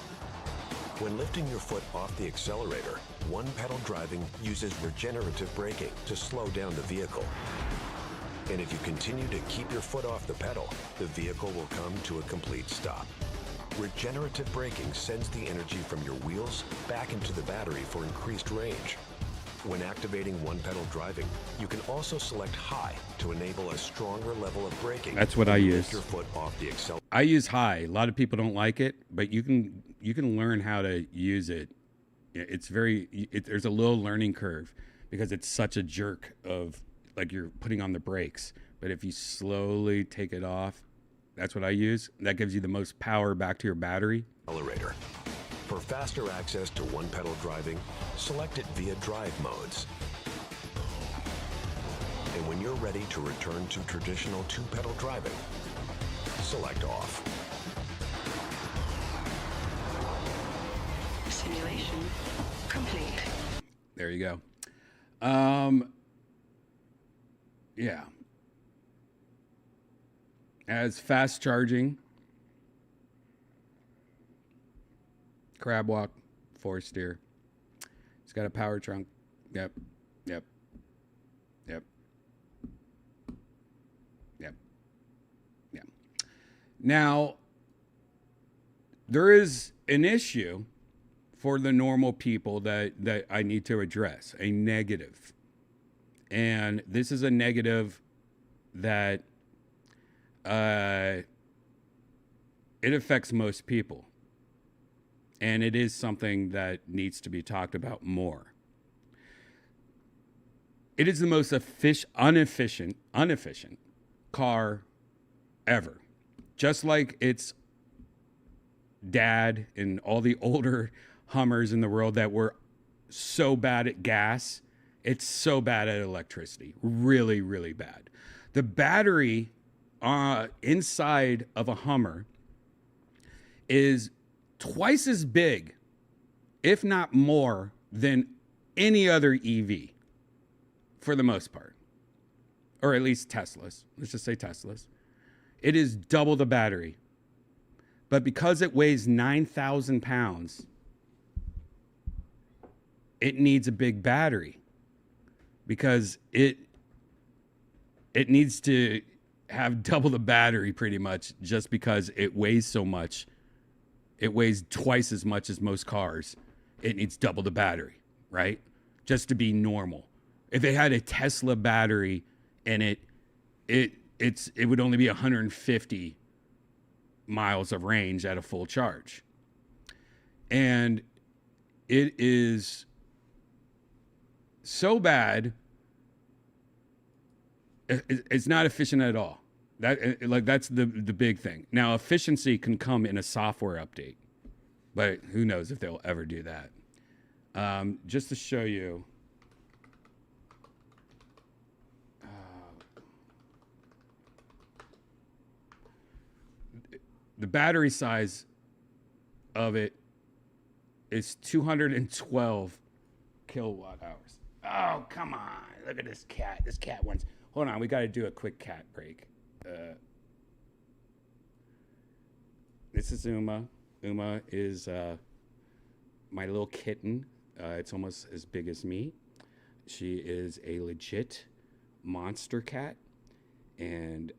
When lifting your foot off the accelerator, one-pedal driving uses regenerative braking to slow down the vehicle. And if you continue to keep your foot off the pedal, the vehicle will come to a complete stop. Regenerative braking sends the energy from your wheels back into the battery for increased range. When activating one-pedal driving, you can also select High to enable a stronger level of braking. That's what I use. Lift your foot off the accelerator. I use high. A lot of people don't like it, but you can learn how to use it. It's there's a little learning curve because it's such a jerk of like you're putting on the brakes. But if you slowly take it off, that's what I use. That gives you the most power back to your battery. Accelerator. For faster access to one-pedal driving, select it via drive modes. And when you're ready to return to traditional two-pedal driving, select Off. Simulation complete. There you go. Yeah. As fast charging. Crab walk, 4-steer. It's got a power trunk. Yep. Now, there is an issue for the normal people that I need to address, a negative. And this is a negative that it affects most people. And it is something that needs to be talked about more. It is the most inefficient car ever. Just like its dad and all the older Hummers in the world that were so bad at gas, it's so bad at electricity. Really, really bad. The battery inside of a Hummer is twice as big, if not more, than any other EV, for the most part. Or at least Teslas. Let's just say Teslas. It is double the battery. But because it weighs 9,000 pounds, it needs a big battery. Because it needs to have double the battery pretty much just because it weighs so much. It weighs twice as much as most cars. It needs double the battery, right? Just to be normal. If it had a Tesla battery and it would only be 150 miles of range at a full charge. And it is so bad. It's not efficient at all. That's the big thing. Now, efficiency can come in a software update, but who knows if they'll ever do that. Just to show you, the battery size of it is 212 kilowatt hours. Oh, come on. Look at this cat. This cat wants... Hold on. We got to do a quick cat break. This is Uma. Uma is my little kitten. It's almost as big as me. She is a legit monster cat. And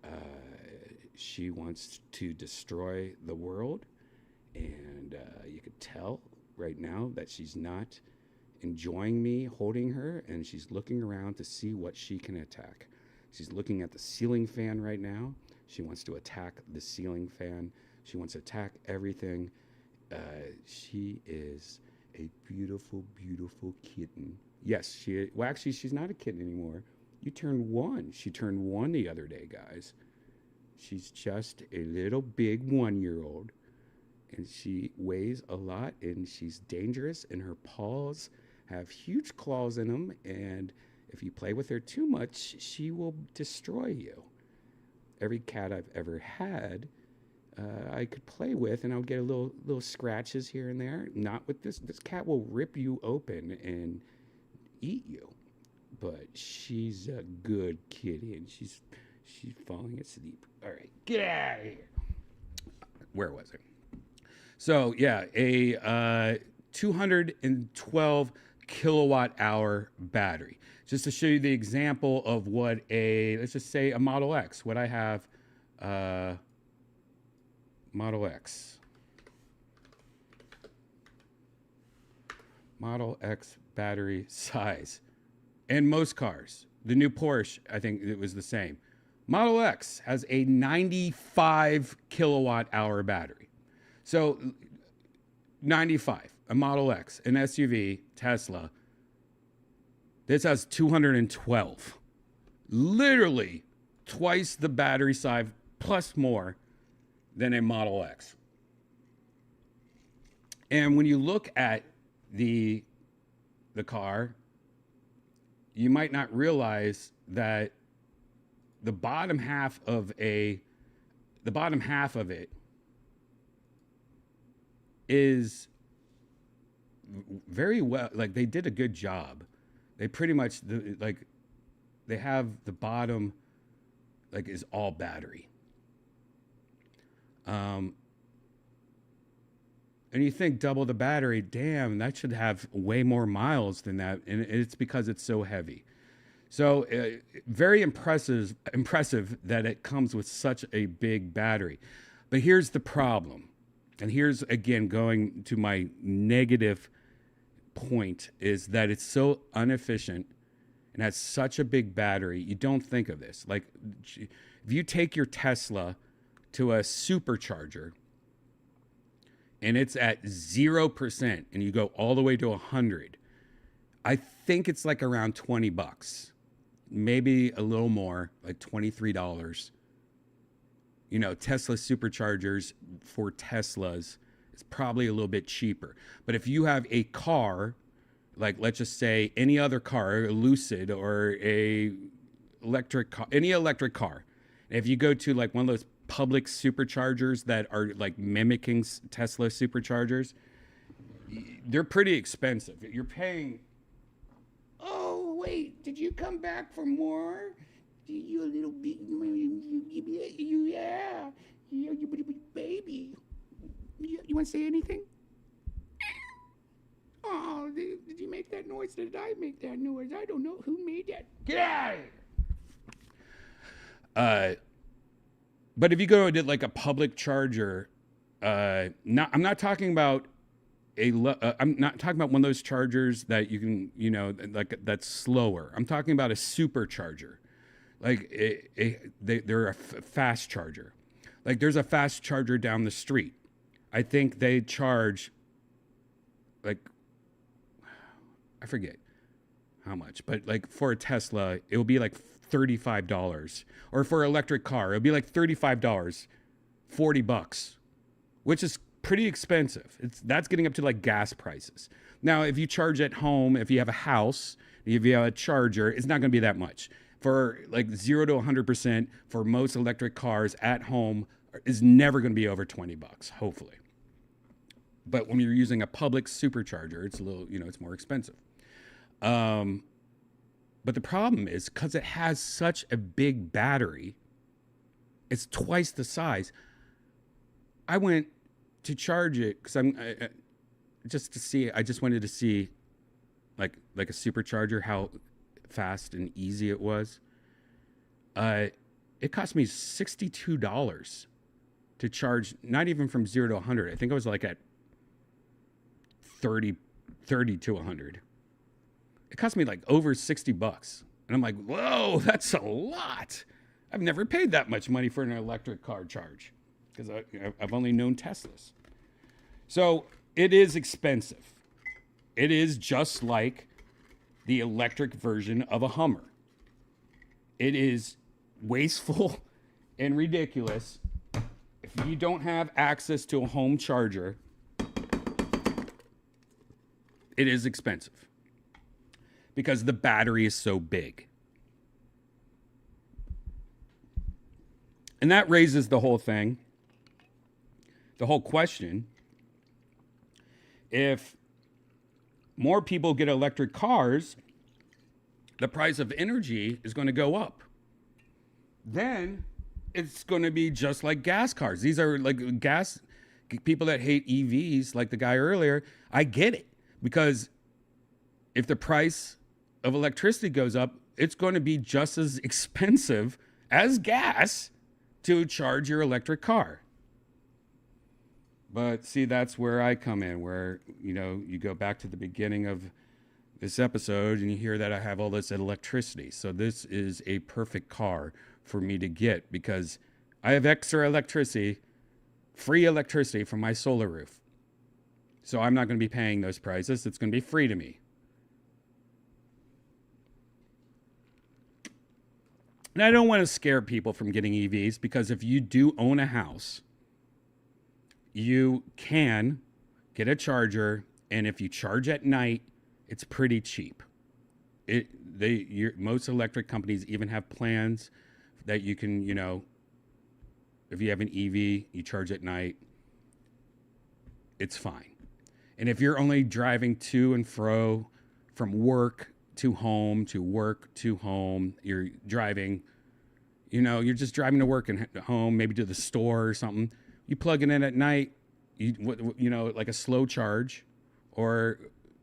she wants to destroy the world. And you could tell right now that she's not enjoying me holding her. And she's looking around to see what she can attack. She's looking at the ceiling fan right now. She wants to attack the ceiling fan. She wants to attack everything. She is a beautiful, beautiful kitten. Yes, actually, she's not a kitten anymore. You turned 1. She turned 1 the other day, guys. She's just a little big 1-year-old. and she weighs a lot, and she's dangerous, and her paws have huge claws in them, and if you play with her too much, she will destroy you. Every cat I've ever had, I could play with, and I would get a little scratches here and there. Not with this. This cat will rip you open and eat you. But she's a good kitty, and she's falling asleep. All right, get out of here. Where was it? So yeah, a 212 kilowatt hour battery. Just to show you the example of what let's just say a Model X. What I have, Model X. Model X battery size. And most cars. The new Porsche, I think it was the same. Model X has a 95 kilowatt hour battery. So 95, a Model X, an SUV, Tesla. This has 212. Literally twice the battery size plus more than a Model X. And when you look at the car, you might not realize that the bottom half of it is very well, like they did a good job. They pretty much they have the bottom like is all battery. And you think double the battery, damn, that should have way more miles than that. And it's because it's so heavy. So very impressive that it comes with such a big battery. But here's the problem. And here's, again, going to my negative point, is that it's so inefficient and has such a big battery. You don't think of this. Like, if you take your Tesla to a supercharger, and it's at 0%, and you go all the way to 100, I think it's like around $20, maybe a little more, like $23. You know, Tesla superchargers for Teslas is probably a little bit cheaper. But if you have a car, like let's just say any other car, a Lucid or a electric car, any electric car, if you go to like one of those public superchargers that are like mimicking Tesla superchargers, they're pretty expensive. You're paying, oh wait, did you come back for more? You little baby. You want to say anything? Oh, did you make that noise? Did I make that noise? I don't know who made that. Get out of here. But if you go to like a public charger, I'm not talking about I'm not talking about one of those chargers that you can, you know, like that's slower. I'm talking about a supercharger. Like they're a fast charger. Like there's a fast charger down the street. I think they charge like, I forget how much, but like for a Tesla, it will be like $35. Or for an electric car, it'll be like $35, $40, which is pretty expensive. That's getting up to like gas prices. Now, if you charge at home, if you have a house, if you have a charger, it's not going to be that much. For like 0 to 100% for most electric cars at home is never going to be over $20, hopefully. But when you're using a public supercharger, it's a little, you know, it's more expensive. But the problem is because it has such a big battery, it's twice the size. I went to charge it because I just wanted to see like a supercharger, how fast and easy it was. It cost me $62 to charge, not even from 0 to 100. I think I was like at 30 to 100. It cost me like over $60. And I'm like, whoa, that's a lot. I've never paid that much money for an electric car charge because I've only known Teslas. So it is expensive. It is just like the electric version of a Hummer. It is wasteful and ridiculous if you don't have access to a home charger, it is expensive because the battery is so big. And that raises the whole thing, the whole question. If more people get electric cars, the price of energy is going to go up. Then it's going to be just like gas cars. These are like gas people that hate EVs, like the guy earlier. I get it, because if the price of electricity goes up, it's going to be just as expensive as gas to charge your electric car. But see, that's where I come in, where, you know, you go back to the beginning of this episode and you hear that I have all this electricity. So this is a perfect car for me to get because I have extra electricity, free electricity from my solar roof. So I'm not going to be paying those prices. It's going to be free to me. And I don't want to scare people from getting EVs, because if you do own a house, you can get a charger, and if you charge at night, it's pretty cheap. Most electric companies even have plans that you can, you know, if you have an EV, you charge at night, it's fine. And if you're only driving to and fro from work to home, to work to home, you're driving, you know, you're just driving to work and home, maybe to the store or something. You plug it in at night, you know, like a slow charge or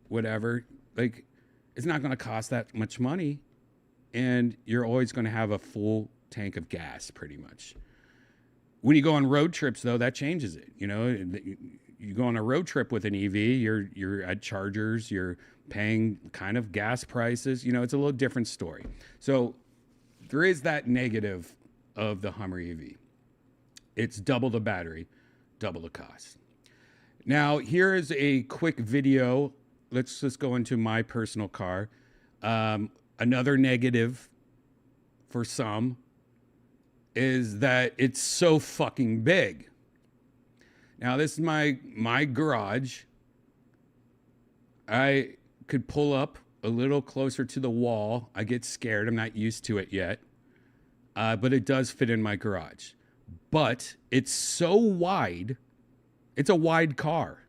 whatever. Like, it's not going to cost that much money, and you're always going to have a full tank of gas, pretty much. When you go on road trips, though, that changes it. You know, you go on a road trip with an EV, you're at chargers, you're paying kind of gas prices. You know, it's a little different story. So there is that negative of the Hummer EV. It's double the battery, double the cost. Now, here is a quick video. Let's just go into my personal car. Another negative for some is that it's so fucking big. Now, this is my garage. I could pull up a little closer to the wall. I get scared. I'm not used to it yet. But it does fit in my garage. But it's so wide. It's a wide car.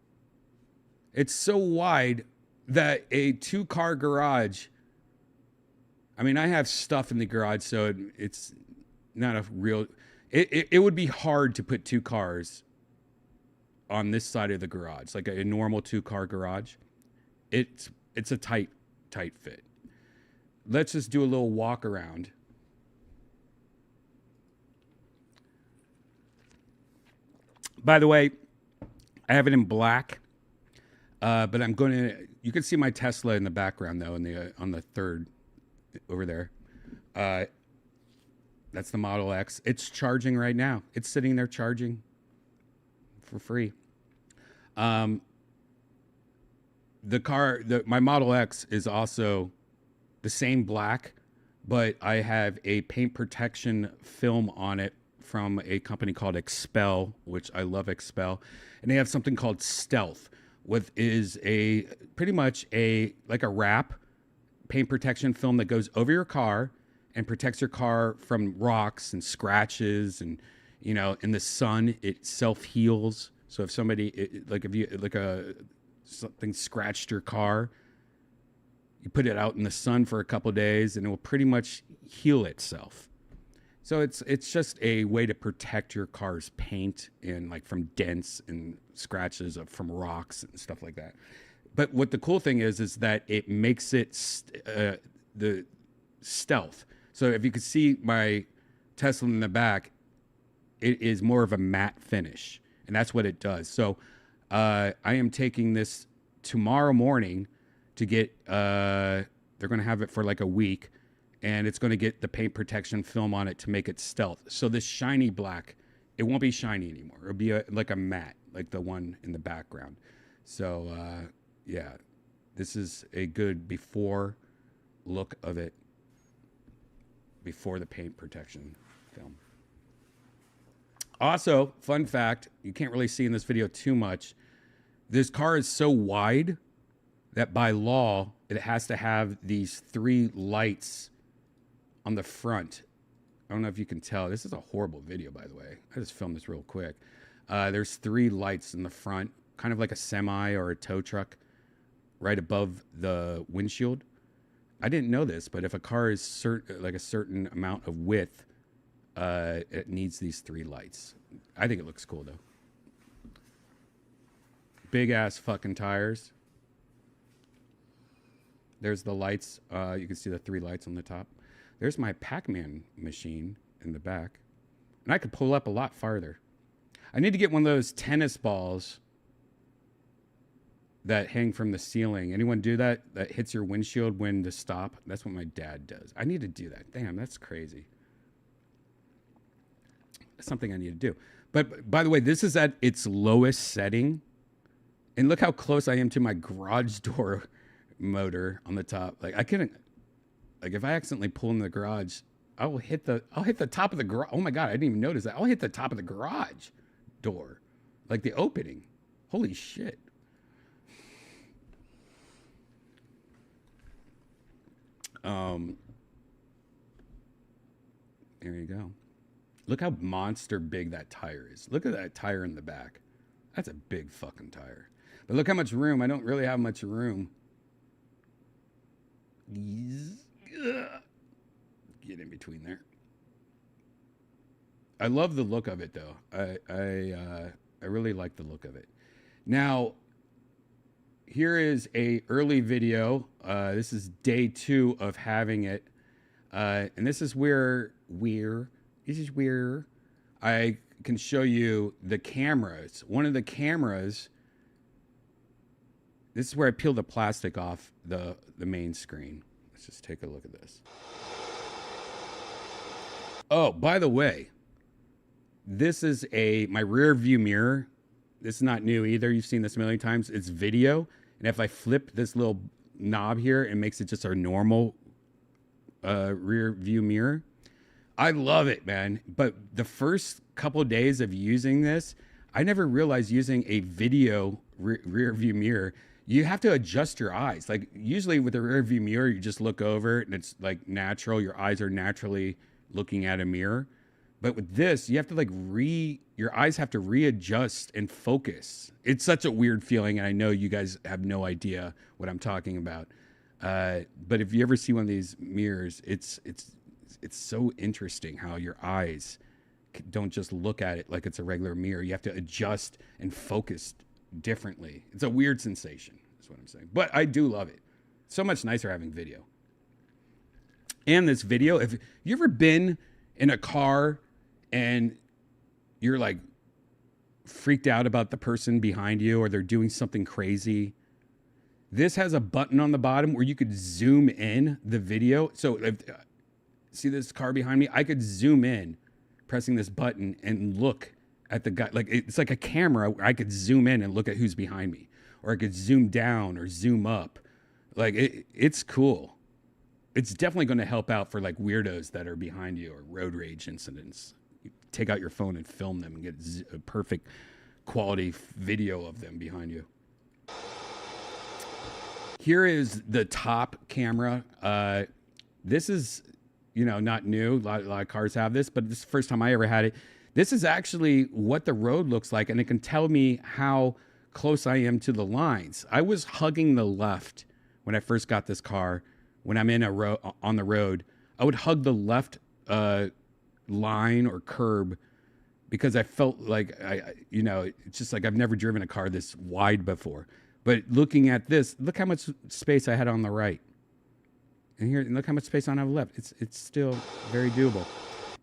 It's so wide that a 2-car garage, I mean, I have stuff in the garage, so it's not a real, it would be hard to put 2 cars on this side of the garage, like a normal 2-car garage. It's a tight fit. Let's just do a little walk around. By the way, I have it in black, but I'm going to, you can see my Tesla in the background, though, on the third over there. That's the Model X. It's charging right now. It's sitting there charging for free. My Model X is also the same black, but I have a paint protection film on it from a company called Expel, which I love Expel. And they have something called Stealth, which is pretty much like a wrap paint protection film that goes over your car and protects your car from rocks and scratches, and, you know, in the sun it self heals. So if somebody something scratched your car, you put it out in the sun for a couple of days and it will pretty much heal itself. So it's just a way to protect your car's paint and like from dents and scratches from rocks and stuff like that. But what the cool thing is that it makes it the stealth. So if you could see my Tesla in the back, it is more of a matte finish, and that's what it does. So I am taking this tomorrow morning to get. They're going to have it for like a week. And it's going to get the paint protection film on it to make it stealth. So this shiny black, it won't be shiny anymore. It'll be like a matte, like the one in the background. So, yeah, this is a good before look of it before the paint protection film. Also, fun fact, you can't really see in this video too much. This car is so wide that by law, it has to have these 3 lights on the front. I don't know if you can tell. This is a horrible video, by the way. I just filmed this real quick. There's 3 lights in the front, kind of like a semi or a tow truck, right above the windshield. I didn't know this, but if a car is like a certain amount of width, it needs these 3 lights. I think it looks cool, though. Big ass fucking tires. There's the lights. You can see the 3 lights on the top. There's my Pac-Man machine in the back. And I could pull up a lot farther. I need to get one of those tennis balls that hang from the ceiling. Anyone do that? That hits your windshield when to stop? That's what my dad does. I need to do that. Damn, that's crazy. That's something I need to do. But by the way, this is at its lowest setting. And look how close I am to my garage door motor on the top. Like I couldn't, like if I accidentally pull in the garage, I'll hit the top of the garage. Oh my God, I didn't even notice that. I'll hit the top of the garage door, like the opening. Holy shit. There you go. Look how monster big that tire is. Look at that tire in the back. That's a big fucking tire. But look how much room. I don't really have much room. Get in between there. I love the look of it, though. I really like the look of it. Now, here is a early video. This is day 2 of having it, and this is where I can show you the cameras. One of the cameras. This is where I peeled the plastic off the main screen. Let's just take a look at this. Oh, by the way, this is my rear view mirror. This is not new either. You've seen this a million times. It's video. And if I flip this little knob here, it makes it just a normal rear view mirror. I love it, man. But the first couple of days of using this, I never realized using a video rear view mirror, you have to adjust your eyes. Like usually with a rear view mirror, you just look over and it's like natural. Your eyes are naturally looking at a mirror. But with this, you have to like your eyes have to readjust and focus. It's such a weird feeling. And I know you guys have no idea what I'm talking about. But if you ever see one of these mirrors, it's so interesting how your eyes don't just look at it like it's a regular mirror. You have to adjust and focus differently. It's a weird sensation, is what I'm saying. But I do love it. So much nicer having video. And this video, if you ever been in a car and you're like freaked out about the person behind you or they're doing something crazy, this has a button on the bottom where you could zoom in the video. So if see this car behind me, I could zoom in pressing this button and look at the guy. Like it's like a camera where I could zoom in and look at who's behind me, or I could zoom down or zoom up. Like it's cool. It's definitely going to help out for like weirdos that are behind you or road rage incidents. You take out your phone and film them and get a perfect quality video of them behind you. Here is the top camera. This is, not new. A lot of cars have this, but this is the first time I ever had it. This is actually what the road looks like, and it can tell me how close I am to the lines. I was hugging the left when I first got this car. When I'm on the road, I would hug the left line or curb because I felt like it's just like I've never driven a car this wide before. But looking at this, look how much space I had on the right. And here, look how much space I have left. It's still very doable.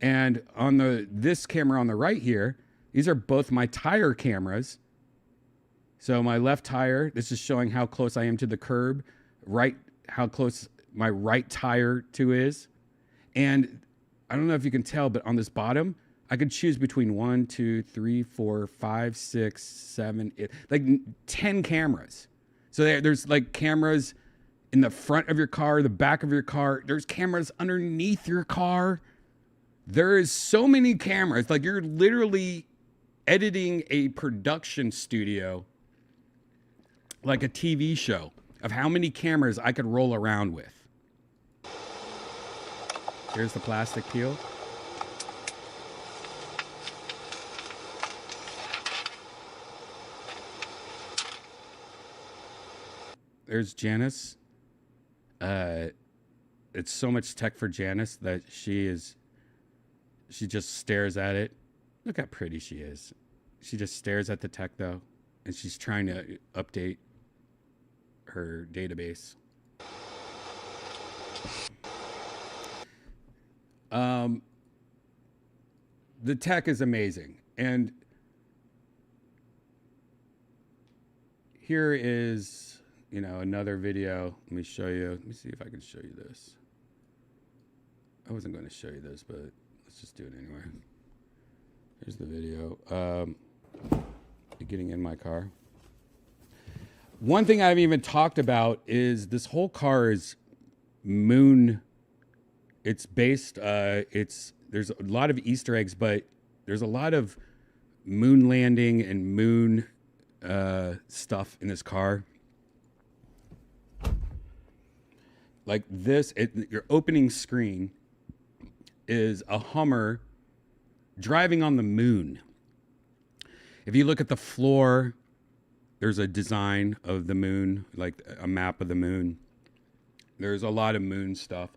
And on this camera on the right here, these are both my tire cameras. So my left tire, this is showing how close I am to the curb. Right, how close my right tire to is. And I don't know if you can tell, but on this bottom, I could choose between 1, 2, 3, 4, 5, 6, 7, 8, like 10 cameras. So there's like cameras in the front of your car, the back of your car. There's cameras underneath your car. There is so many cameras. Like, you're literally editing a production studio like a TV show of how many cameras I could roll around with. Here's the plastic peel. There's Janice. It's so much tech for Janice that she just stares at it. Look how pretty she is. She just stares at the tech though, and she's trying to update her database. The tech is amazing. And here is, another video. Let me show you. Let me see if I can show you this. I wasn't going to show you this, but let's just do it anyway. Here's the video. Getting in my car. One thing I haven't even talked about is this whole car is moon. It's based, there's a lot of Easter eggs, but there's a lot of moon landing and moon stuff in this car. Like this, your opening screen is a Hummer driving on the moon. If you look at the floor, there's a design of the moon, like a map of the moon. There's a lot of moon stuff.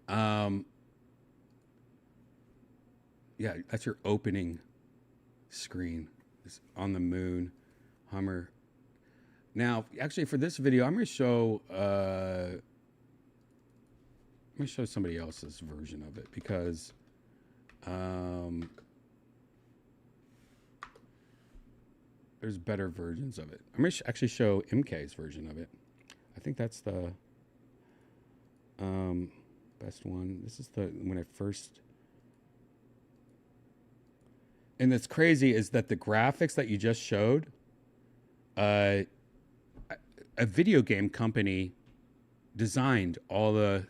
Yeah, that's your opening screen. It's on the moon, Hummer. Now, actually, for this video, I'm going to show somebody else's version of it because there's better versions of it. I'm going to actually show MK's version of it. I think that's the best one. This is when I first. And that's crazy is that the graphics that you just showed, a video game company designed all the,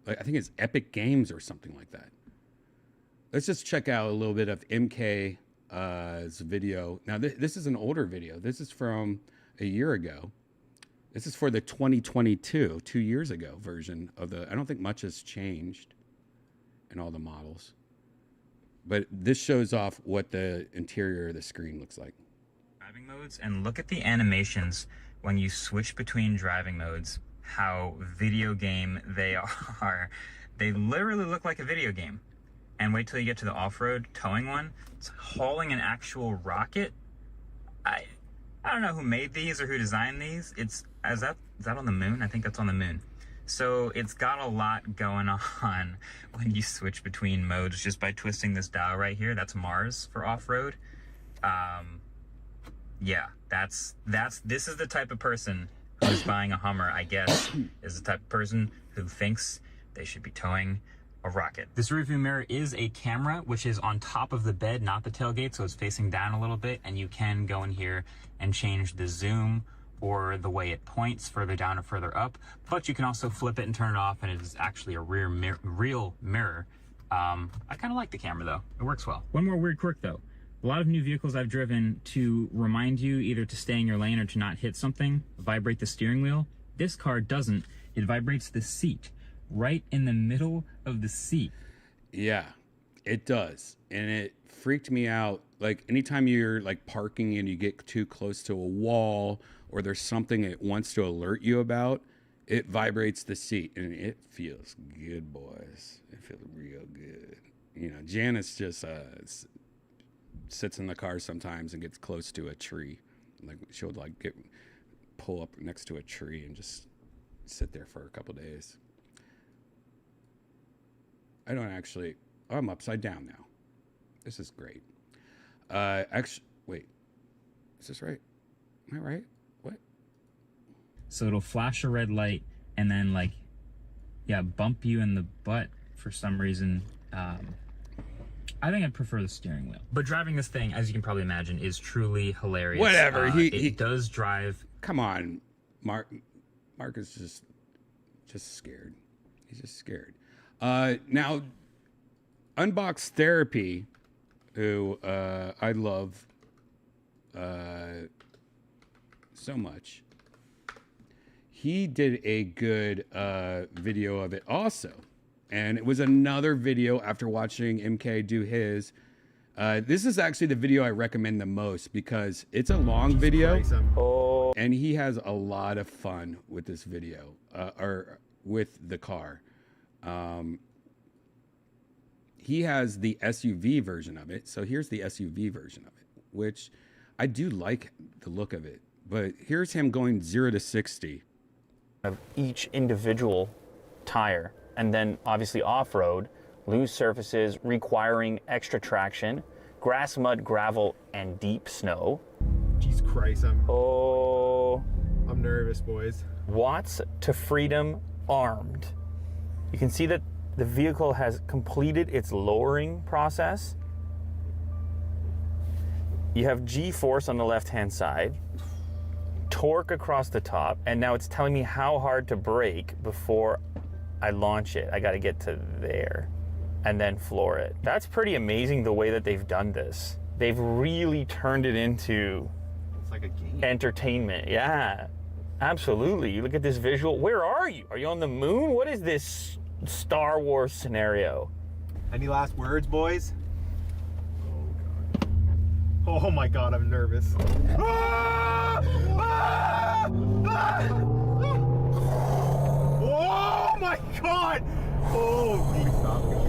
I think it's Epic Games or something like that. Let's just check out a little bit of MK's video. Now, this is an older video. This is from a year ago. This is for the 2022, 2 years ago version of the, I don't think much has changed in all the models. But this shows off what the interior of the screen looks like. Driving modes, and look at the animations when you switch between driving modes, how video game they are. They literally look like a video game. And wait till you get to the off-road towing one. It's hauling an actual rocket. I don't know who made these or who designed these. Is that on the moon? I think that's on the moon. So it's got a lot going on when you switch between modes just by twisting this dial right here. That's Mars for off-road. Yeah, this is the type of person who's buying a Hummer, I guess, is the type of person who thinks they should be towing a rocket. This rearview mirror is a camera, which is on top of the bed, not the tailgate, so it's facing down a little bit, and you can go in here and change the zoom or the way it points further down or further up, but you can also flip it and turn it off, and it is actually a real mirror. I kind of like the camera though, it works well. One more weird quirk though. A lot of new vehicles I've driven, to remind you either to stay in your lane or to not hit something, vibrate the steering wheel. This car doesn't. It vibrates the seat, right in the middle of the seat. Yeah, it does. And it freaked me out. Like anytime you're like parking and you get too close to a wall or there's something it wants to alert you about, it vibrates the seat and it feels good, boys. It feels real good. Janice just sits in the car sometimes and gets close to a tree. Like she'll like pull up next to a tree and just sit there for a couple days. I don't actually. Oh, I'm upside down now. This is great. Actually, wait. Is this right? Am I right? What? So it'll flash a red light and then bump you in the butt for some reason. I think I'd prefer the steering wheel. But driving this thing, as you can probably imagine, is truly hilarious. Whatever. He does drive. Come on, Mark. Mark is just scared. He's just scared. Now, Unbox Therapy, who I love so much, he did a good video of it also. And it was another video after watching MK do his. This is actually the video I recommend the most because it's a long video. And he has a lot of fun with this video, or with the car. He has the SUV version of it. So here's the SUV version of it, which I do like the look of it. But here's him going 0 to 60. Of each individual tire, and then obviously off-road, loose surfaces requiring extra traction, grass, mud, gravel, and deep snow. Jesus Christ, I'm nervous, boys. Watts to freedom armed. You can see that the vehicle has completed its lowering process. You have G-force on the left-hand side, torque across the top, and now it's telling me how hard to brake before I launch it. I got to get to there and then floor it. That's pretty amazing the way that they've done this. They've really turned it into Like a game. entertainment. Yeah, absolutely. You look at this visual. Where are you? Are you on the moon? What is this Star Wars scenario? Any last words, boys? Oh my god, I'm nervous. Ah! Ah! Ah! Oh my god! Oh, please stop, please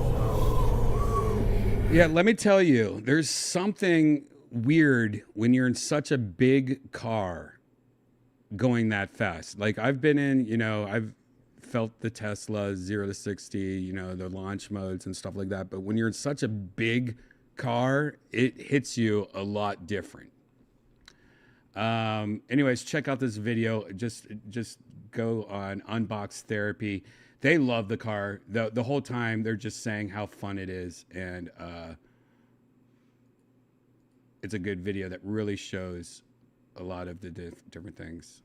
stop. Yeah, let me tell you, there's something weird when you're in such a big car going that fast. Like I've been in, I've felt the Tesla 0 to 60, the launch modes and stuff like that. But when you're in such a big car, it hits you a lot different. Anyways, check out this video. Just go on Unbox Therapy. They love the car. The whole time they're just saying how fun it is, and it's a good video that really shows a lot of the different things.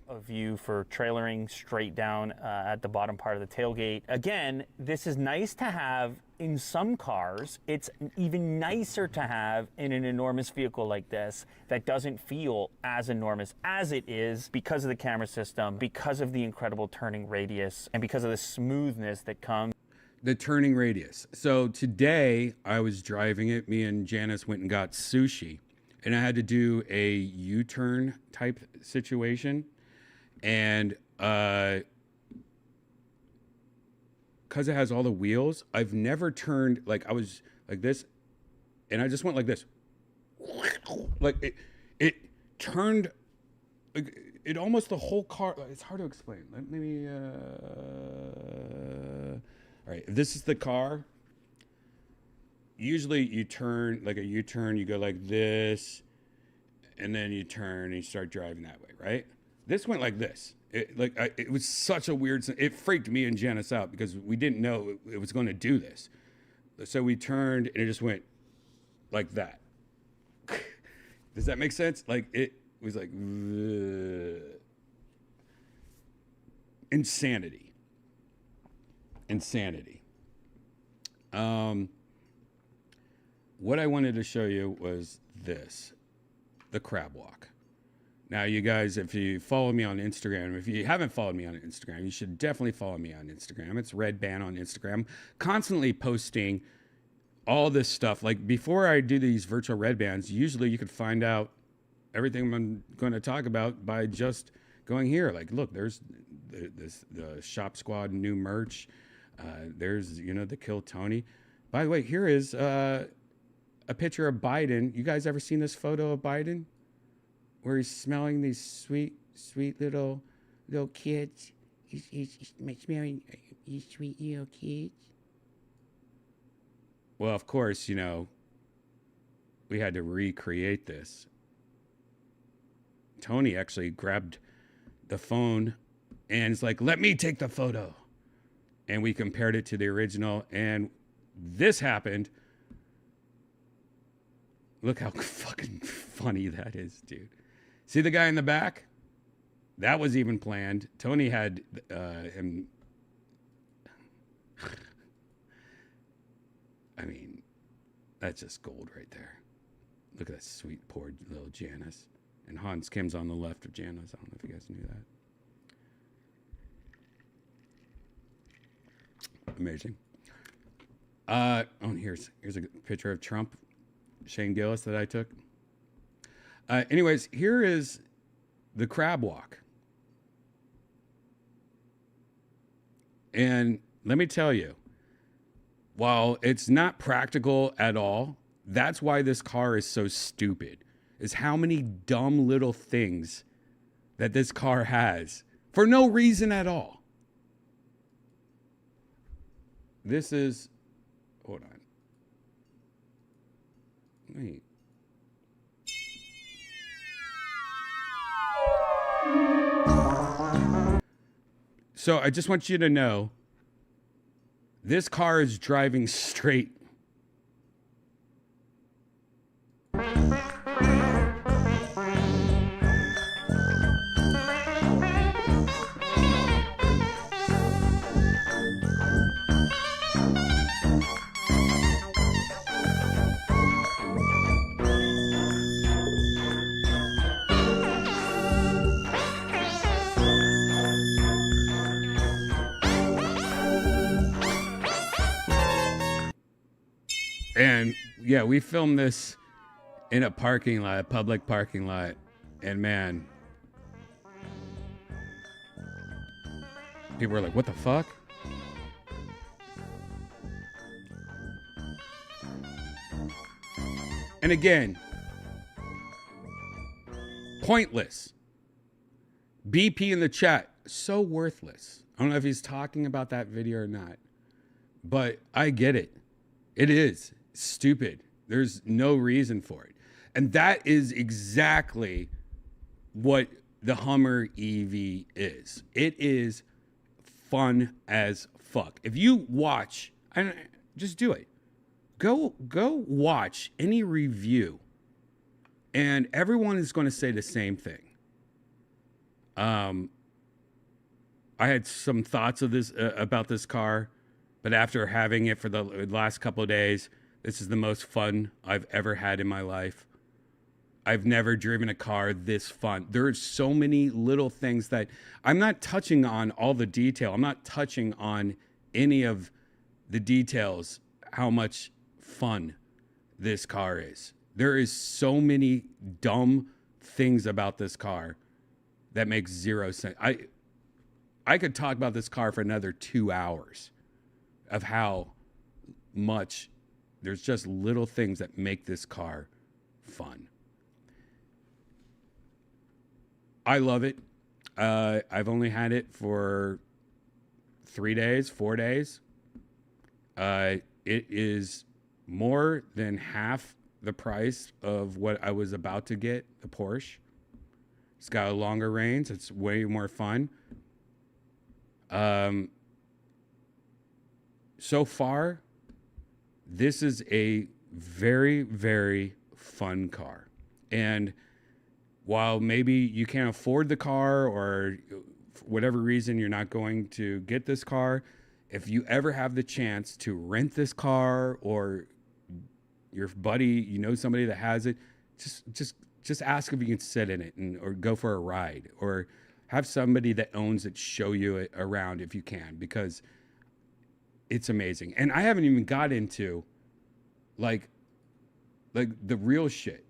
A view for trailering straight down at the bottom part of the tailgate. Again, this is nice to have in some cars. It's even nicer to have in an enormous vehicle like this that doesn't feel as enormous as it is because of the camera system, because of the incredible turning radius, and because of the smoothness that comes. The turning radius. So today I was driving it. Me and Janice went and got sushi, and I had to do a U-turn type situation. And because it has all the wheels, I've never turned, like I was like this, and I just went like this. Like it turned, like it almost the whole car. It's hard to explain. Let me, all right, if this is the car. Usually you turn like a U-turn, you go like this, and then you turn and you start driving that way, right? This went like this. It was such a weird. It freaked me and Janice out because we didn't know it was going to do this. So we turned and it just went like that. Does that make sense? Like it was like insanity. What I wanted to show you was this, the crab walk. Now, you guys, if you follow me on Instagram, if you haven't followed me on Instagram, you should definitely follow me on Instagram. It's Redban on Instagram. Constantly posting all this stuff. Like, before I do these virtual Redbans, usually you could find out everything I'm going to talk about by just going here. Like, look, there's the Shop Squad new merch. There's, the Kill Tony. By the way, here is a picture of Biden. You guys ever seen this photo of Biden? Where he's smelling these sweet little kids. He's smelling these sweet little kids. Well, of course, we had to recreate this. Tony actually grabbed the phone and it's like, let me take the photo. And we compared it to the original, and this happened. Look how fucking funny that is, dude. See the guy in the back? That was even planned. Tony had him. That's just gold right there. Look at that sweet, poor little Janice. And Hans Kim's on the left of Janice. I don't know if you guys knew that. Amazing. Here's a picture of Trump, Shane Gillis that I took. Anyways, here is the crab walk. And let me tell you, while it's not practical at all, that's why this car is so stupid, is how many dumb little things that this car has for no reason at all. This is, hold on. Wait. So I just want you to know, this car is driving straight. And yeah, we filmed this in a parking lot, a public parking lot. And man, people were like, what the fuck? And again, pointless. BP in the chat, so worthless. I don't know if he's talking about that video or not, but I get it. It is stupid. There's no reason for it. And that is exactly what the Hummer EV is. It is fun as fuck. If you watch, just do it. Go watch any review, and everyone is going to say the same thing. I had some thoughts of this about this car, but after having it for the last couple of days, this is the most fun I've ever had in my life. I've never driven a car this fun. There are so many little things that I'm not touching on all the detail. I'm not touching on any of the details, how much fun this car is. There is so many dumb things about this car that makes zero sense. I could talk about this car for another 2 hours of how much there's just little things that make this car fun. I love it. I've only had it for 3 days, 4 days. It is more than half the price of what I was about to get, the Porsche. It's got a longer range. It's way more fun. So far, this is a very, very fun car. And while maybe you can't afford the car, or for whatever reason you're not going to get this car, if you ever have the chance to rent this car, or your buddy, somebody that has it, just ask if you can sit in it or go for a ride, or have somebody that owns it show you it around if you can, because it's amazing. And I haven't even got into like the real shit.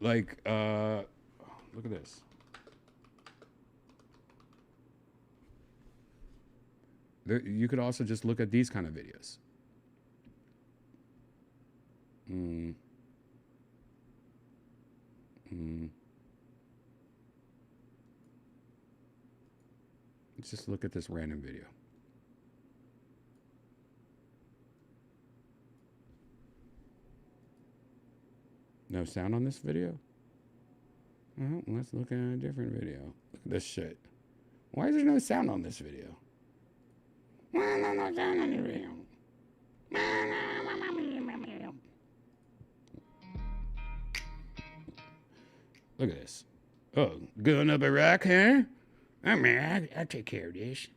Like, look at this. You could also just look at these kind of videos. Let's just look at this random video. No sound on this video? Let's look at a different video. Look at this shit. Why is there no sound on this video? Why is there no sound on this video? Look at this. Oh, going up a rock, huh? Oh, man, I'll take care of this.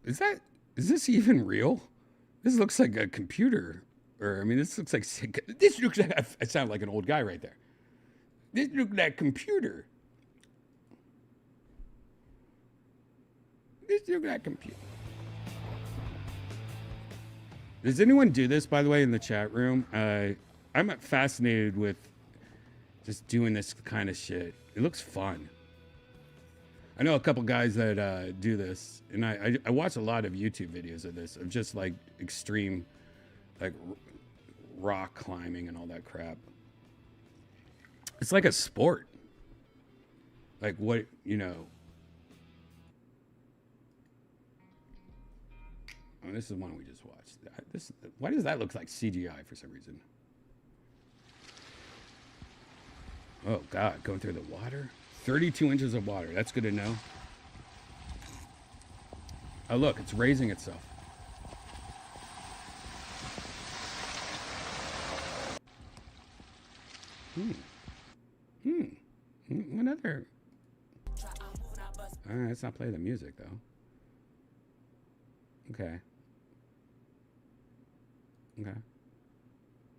Is Is this even real? This looks like a computer. Or, I mean, this looks like... This looks like... I sound like an old guy right there. This looks like a computer. This looks like a computer. Does anyone do this, by the way, in the chat room? I'm fascinated with just doing this kind of shit. It looks fun. I know a couple guys that do this, and I watch a lot of YouTube videos of this, of just like extreme, like rock climbing and all that crap. It's like a sport. Like what, you know. Oh, this is one we just watched. Why does that look like CGI for some reason? Oh God, going through the water? 32 inches of water. That's good to know. Oh, look, it's raising itself. Another. Let's not play the music, though. Okay. Okay.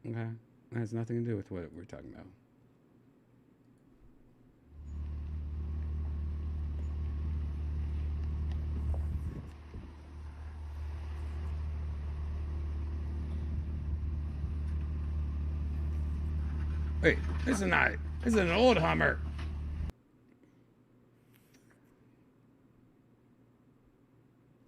Okay. That has nothing to do with what we're talking about. Wait, this is an old Hummer.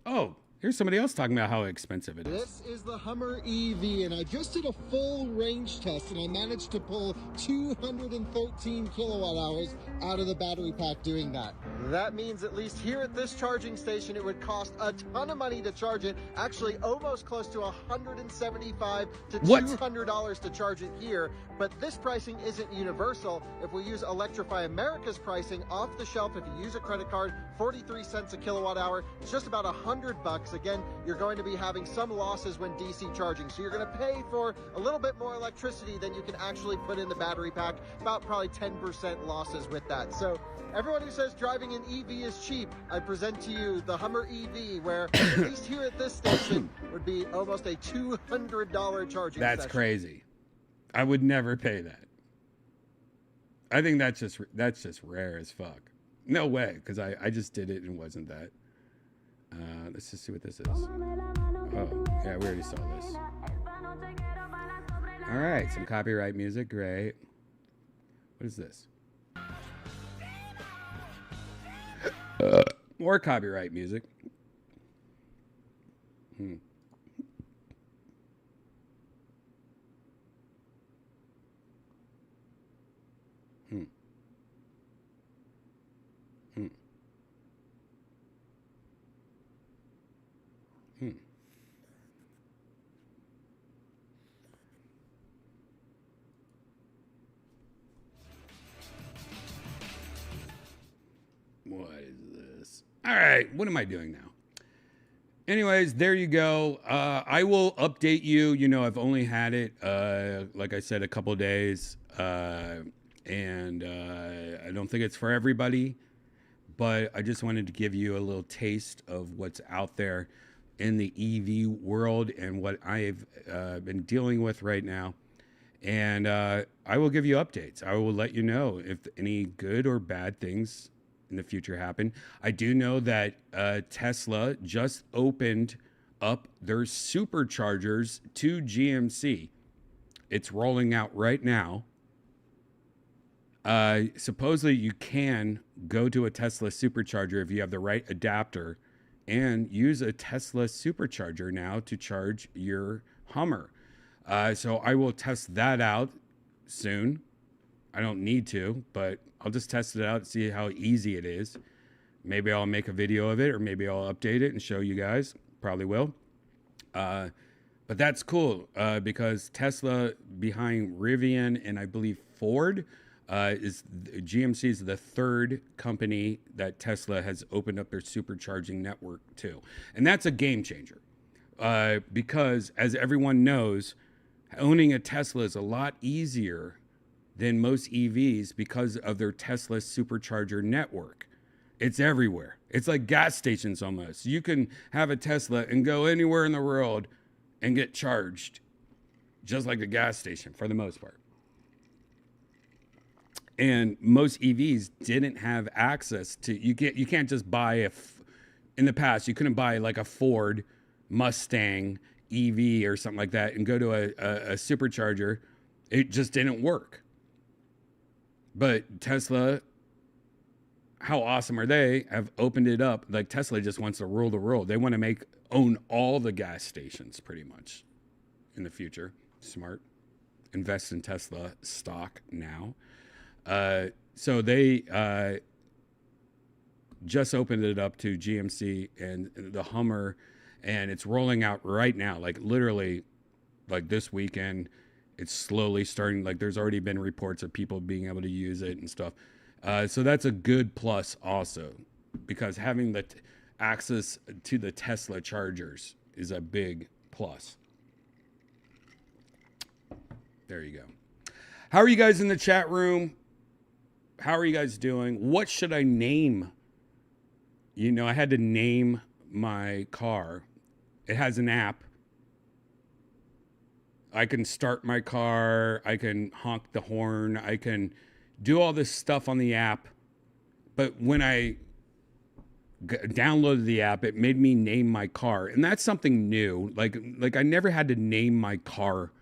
Oh, here's somebody else talking about how expensive it is. This is the Hummer EV, and I just did a full range test, and I managed to pull 213 kilowatt hours out of the battery pack doing that. That means at least here at this charging station, it would cost a ton of money to charge it. Actually, almost close to $175 to $200 to charge it here. But this pricing isn't universal. If we use Electrify America's pricing off the shelf, if you use a credit card, 43 cents a kilowatt hour, it's just about $100. Again, you're going to be having some losses when DC charging. So you're going to pay for a little bit more electricity than you can actually put in the battery pack, about probably 10% losses with that. So everyone who says driving an EV is cheap, I present to you the Hummer EV, where at least here at this station would be almost a $200 charging That's session. crazy. I would never pay that. I think that's just rare as fuck. No way, because I just did it and it wasn't that. Let's just see what this is. Oh, yeah, we already saw this. All right, some copyright music, great. What is this? More copyright music. Hmm. Hmm. Hmm. Hmm. What is this? All right, what am I doing now? Anyways, there you go. I will update you. You know, I've only had it, like I said, a couple days. And I don't think it's for everybody. But I just wanted to give you a little taste of what's out there in the EV world and what I've been dealing with right now. And I will give you updates. I will let you know if any good or bad things in the future happen. I do know that Tesla just opened up their superchargers to GMC. It's rolling out right now. Supposedly you can go to a Tesla supercharger if you have the right adapter and use a Tesla supercharger now to charge your Hummer. So I will test that out soon. I don't need to, but I'll just test it out, see how easy it is. Maybe I'll make a video of it, or maybe I'll update it and show you guys. Probably will. But that's cool because Tesla behind Rivian and I believe Ford GMC is the third company that Tesla has opened up their supercharging network to. And that's a game changer because as everyone knows, owning a Tesla is a lot easier than most EVs because of their Tesla supercharger network. It's everywhere. It's like gas stations almost. You can have a Tesla and go anywhere in the world and get charged just like a gas station for the most part. And most EVs didn't have access to, you can't just buy in the past, you couldn't buy like a Ford Mustang EV or something like that and go to a supercharger. It just didn't work. But Tesla, how awesome are they? Have opened it up. Like Tesla just wants to rule the world. They want to own all the gas stations pretty much in the future. Smart. Invest in Tesla stock now. So they just opened it up to GMC and the Hummer, and it's rolling out right now. Like literally, like this weekend, it's slowly starting. Like there's already been reports of people being able to use it and stuff. So that's a good plus also, because having the access to the Tesla chargers is a big plus. There you go. How are you guys in the chat room? How are you guys doing? What should I name? You know, I had to name my car. It has an app. I can start my car. I can honk the horn. I can do all this stuff on the app. But when I downloaded the app, it made me name my car. And that's something new. Like I never had to name my car.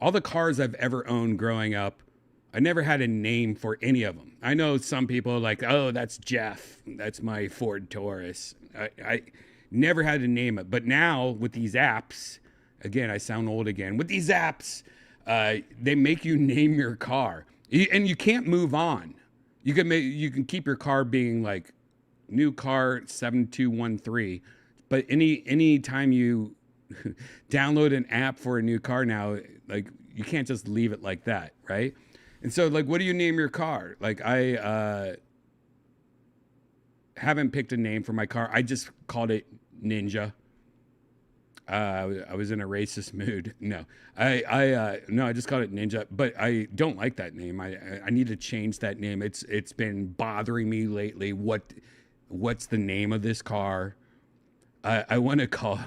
All the cars I've ever owned growing up, I never had a name for any of them. I know some people are like, oh, that's Jeff. That's my Ford Taurus. I never had to name it. But now with these apps, again, I sound old again. With these apps, they make you name your car. And you can't move on. You can keep your car being like new car 7213. But any time you download an app for a new car now, like you can't just leave it like that, right? And so, like, what do you name your car? Like, I haven't picked a name for my car. I just called it Ninja. I was in a racist mood. No, I just called it Ninja. But I don't like that name. I need to change that name. It's been bothering me lately. What's the name of this car? I want to call,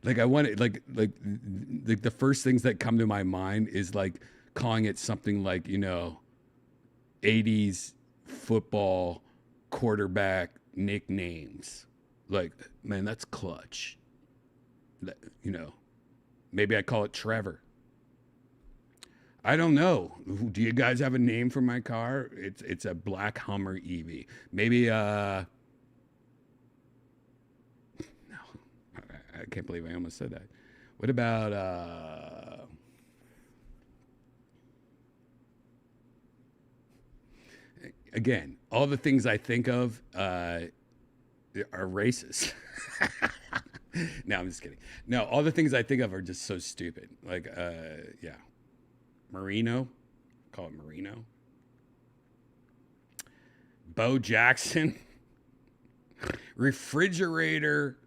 like, the first things that come to my mind is like calling it something like, you know, 80s football quarterback nicknames. Like, man, that's clutch. You know, maybe I call it Trevor. I don't know. Do you guys have a name for my car? It's a black Hummer EV. Maybe, no, I can't believe I almost said that. What about, again, all the things I think of are racist. No, I'm just kidding. No, all the things I think of are just so stupid. Like, yeah. Marino. Call it Marino. Bo Jackson. Refrigerator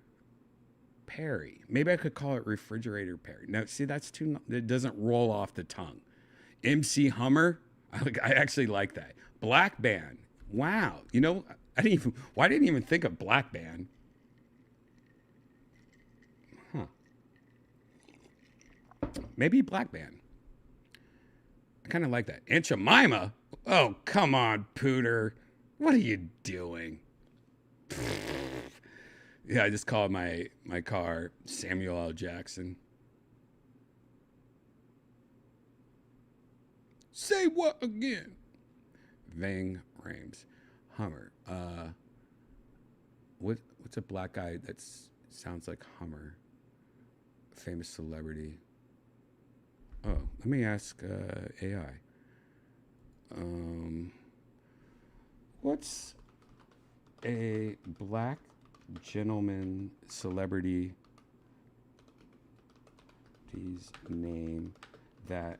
Perry. Maybe I could call it Refrigerator Perry. Now, see, that's too, it doesn't roll off the tongue. MC Hummer. I actually like that. Black Band. Wow. You know, why didn't I even think of Black Band? Huh. Maybe Black Band. I kind of like that. Aunt Jemima? Oh, come on, Pooter. What are you doing? Yeah, I just called my car Samuel L. Jackson. Say what again? Vang Rames. Hummer. What's a black guy that sounds like Hummer? Famous celebrity. Oh, let me ask AI. What's a black gentleman celebrity's name that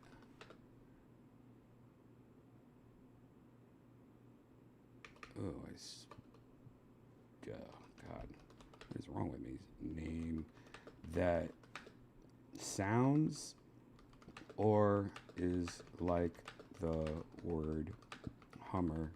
God, what is wrong with me? Name that sounds or is like the word Hummer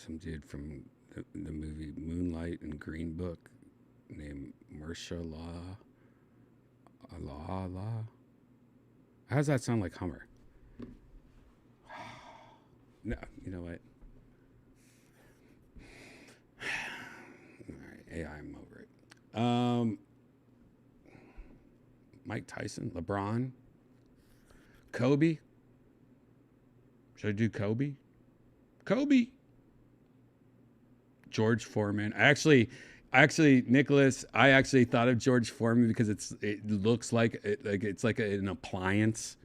some dude from the movie Moonlight and Green Book named Mahershala Allah. How does that sound like Hummer? No, you know what? All right, AI, I'm over it. Mike Tyson, LeBron, Kobe. Should I do Kobe? Kobe. George Foreman. Actually, Nicholas, I actually thought of George Foreman because it looks like it's like an appliance.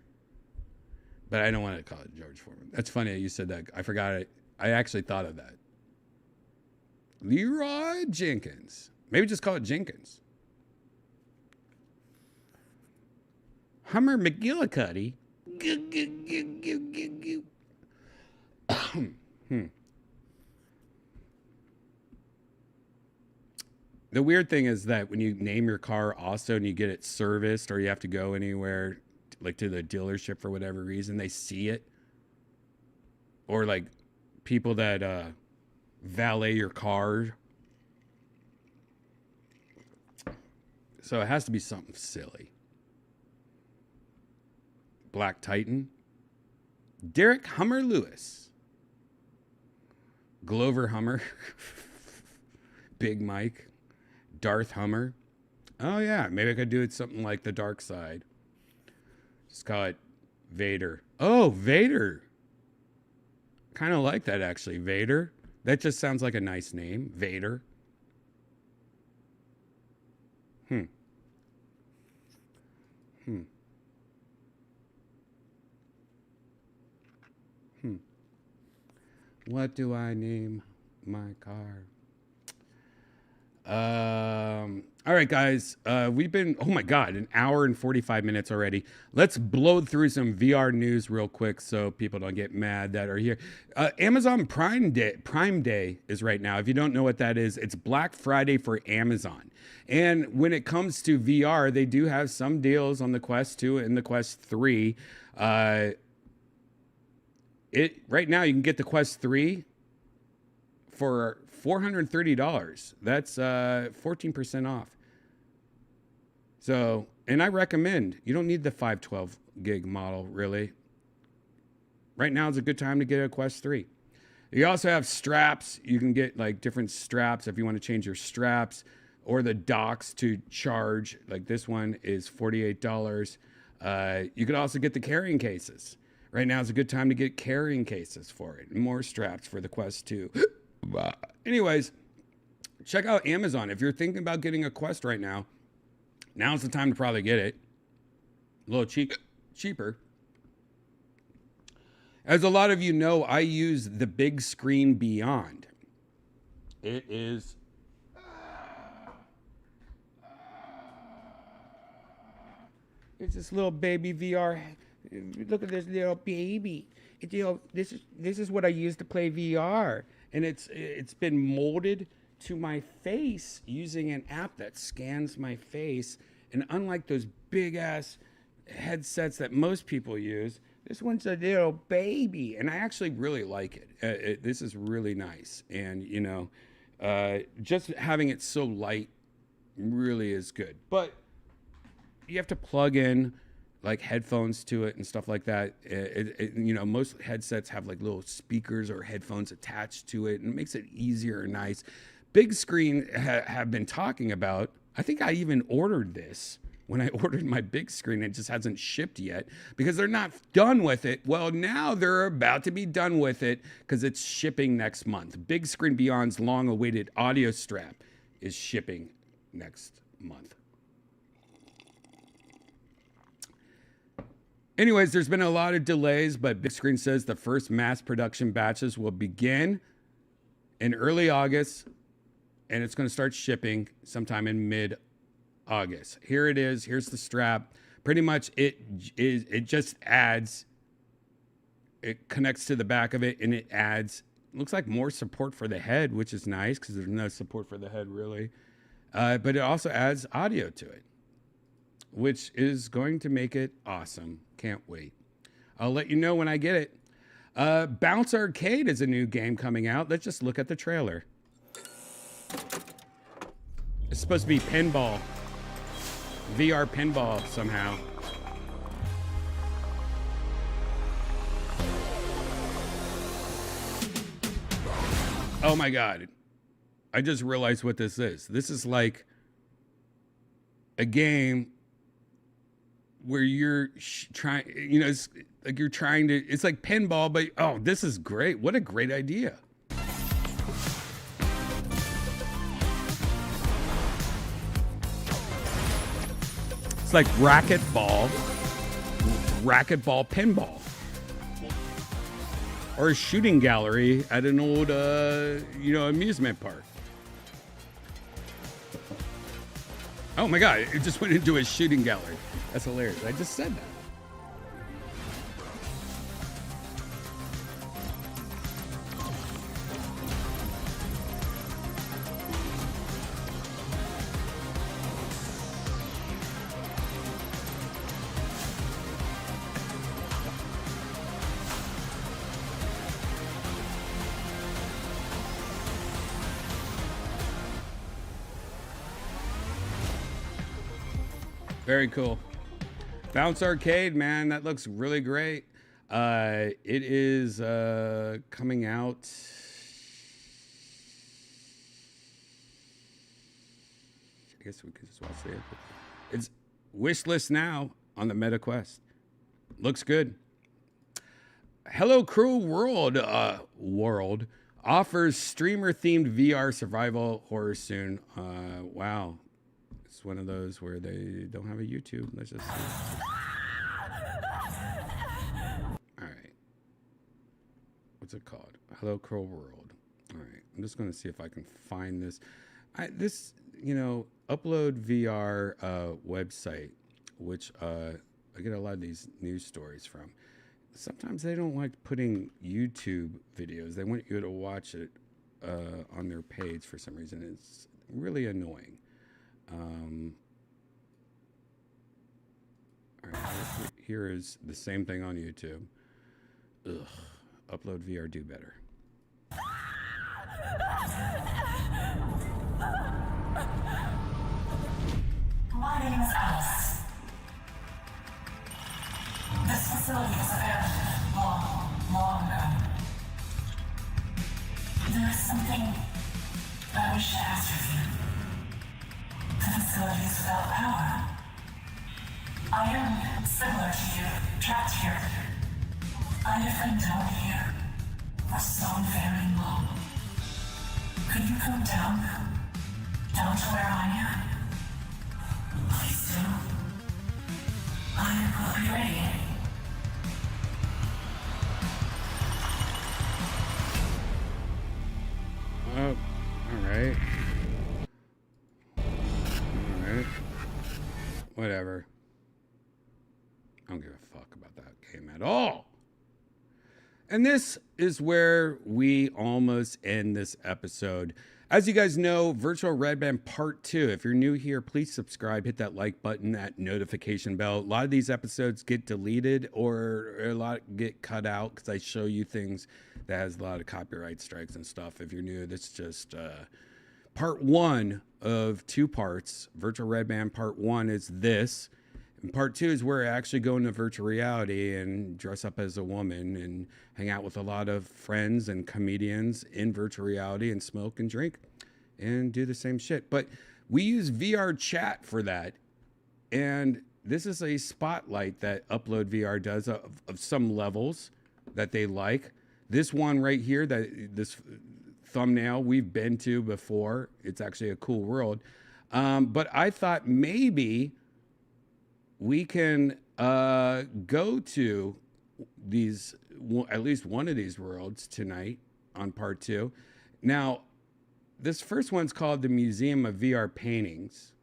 But I don't want to call it George Foreman. That's funny that you said that. I forgot it. I actually thought of that. Leroy Jenkins. Maybe just call it Jenkins. Hummer McGillicuddy. The weird thing is that when you name your car also and you get it serviced or you have to go anywhere, like to the dealership for whatever reason, they see it. Or like people that valet your car. So it has to be something silly. Black Titan. Derek Hummer Lewis. Glover Hummer. Big Mike. Darth Hummer. Oh yeah, maybe I could do it something like the Dark Side. Just call it Vader. Oh, Vader. Kind of like that actually, Vader. That just sounds like a nice name, Vader. What do I name my car? All right, guys. We've been, oh my God, an hour and 45 minutes already. Let's blow through some VR news real quick so people don't get mad that are here. Amazon Prime Day is right now. If you don't know what that is, it's Black Friday for Amazon. And when it comes to VR, they do have some deals on the Quest 2 and the Quest 3. Right now, you can get the Quest 3 for $430. That's 14% off. So, and I recommend, you don't need the 512 gig model, really. Right now is a good time to get a Quest 3. You also have straps. You can get like different straps if you want to change your straps, or the docks to charge. Like this one is $48. You could also get the carrying cases. Right now is a good time to get carrying cases for it. More straps for the Quest 2. Anyways, check out Amazon. If you're thinking about getting a Quest right now, now's the time to probably get it. A little cheaper. As a lot of you know, I use the Big Screen Beyond. It is... It's this little baby VR. Look at this little baby. This is what I use to play VR. And it's been molded to my face using an app that scans my face. And unlike those big ass headsets that most people use, this one's a little baby. And I actually really like it. This is really nice. And, you know, just having it so light really is good. But you have to plug in like headphones to it and stuff like that. You know, most headsets have like little speakers or headphones attached to it, and it makes it easier and nice. Big Screen have been talking about, I think I even ordered this when I ordered my Big Screen. It just hasn't shipped yet because they're not done with it. Well, now they're about to be done with it because it's shipping next month. Big Screen Beyond's long-awaited audio strap is shipping next month. Anyways, there's been a lot of delays, but Big Screen says the first mass production batches will begin in early August, and it's going to start shipping sometime in mid-August. Here it is. Here's the strap. Pretty much it just adds, it connects to the back of it, and it adds, looks like more support for the head, which is nice because there's no support for the head really. But it also adds audio to it, which is going to make it awesome. Can't wait. I'll let you know when I get it. Bounce Arcade is a new game coming out. Let's just look at the trailer. It's supposed to be pinball. VR pinball somehow. Oh my God. I just realized what this is. This is like a game where you're trying, you know, it's like you're trying to, it's like pinball, but oh, this is great. What a great idea. It's like racquetball pinball. Or a shooting gallery at an old, amusement park. Oh my God, it just went into a shooting gallery. That's hilarious. I just said that. Very cool. Bounce Arcade, man, that looks really great. It is coming out. I guess we could just watch it. It's wish list now on the Meta Quest. Looks good. Hello Cruel World offers streamer-themed VR survival horror soon. Wow. It's one of those where they don't have a YouTube. Let's just see. All right. What's it called? Hello Cruel World. All right. I'm just going to see if I can find this. Upload VR website, which I get a lot of these news stories from. Sometimes they don't like putting YouTube videos. They want you to watch it on their page for some reason. It's really annoying. All right, here is the same thing on YouTube. Ugh, upload VR, do better. My name is Alice. This facility was abandoned long ago. There is something I wish to ask of you. The facility is without power. I am similar to you, trapped here. I have been down here for so very long. Could you come down to where I am? Please do. I will be ready. Oh, all right. Whatever. I don't give a fuck about that game at all. And this is where we almost end this episode. As you guys know, Virtual Redban Part 2. If you're new here, please subscribe, hit that like button, that notification bell. A lot of these episodes get deleted or a lot get cut out because I show you things that has a lot of copyright strikes and stuff. If you're new, this is just part 1 of 2 parts. Virtual Redban Part 1 is this. And part 2 is where I actually go into virtual reality and dress up as a woman and hang out with a lot of friends and comedians in virtual reality and smoke and drink and do the same shit. But we use VR chat for that. And this is a spotlight that Upload VR does of some levels that they like. This one right here, this thumbnail we've been to before. It's actually a cool world. But I thought maybe we can go to these, at least one of these worlds tonight on part 2. Now, this first one's called the Museum of VR Paintings.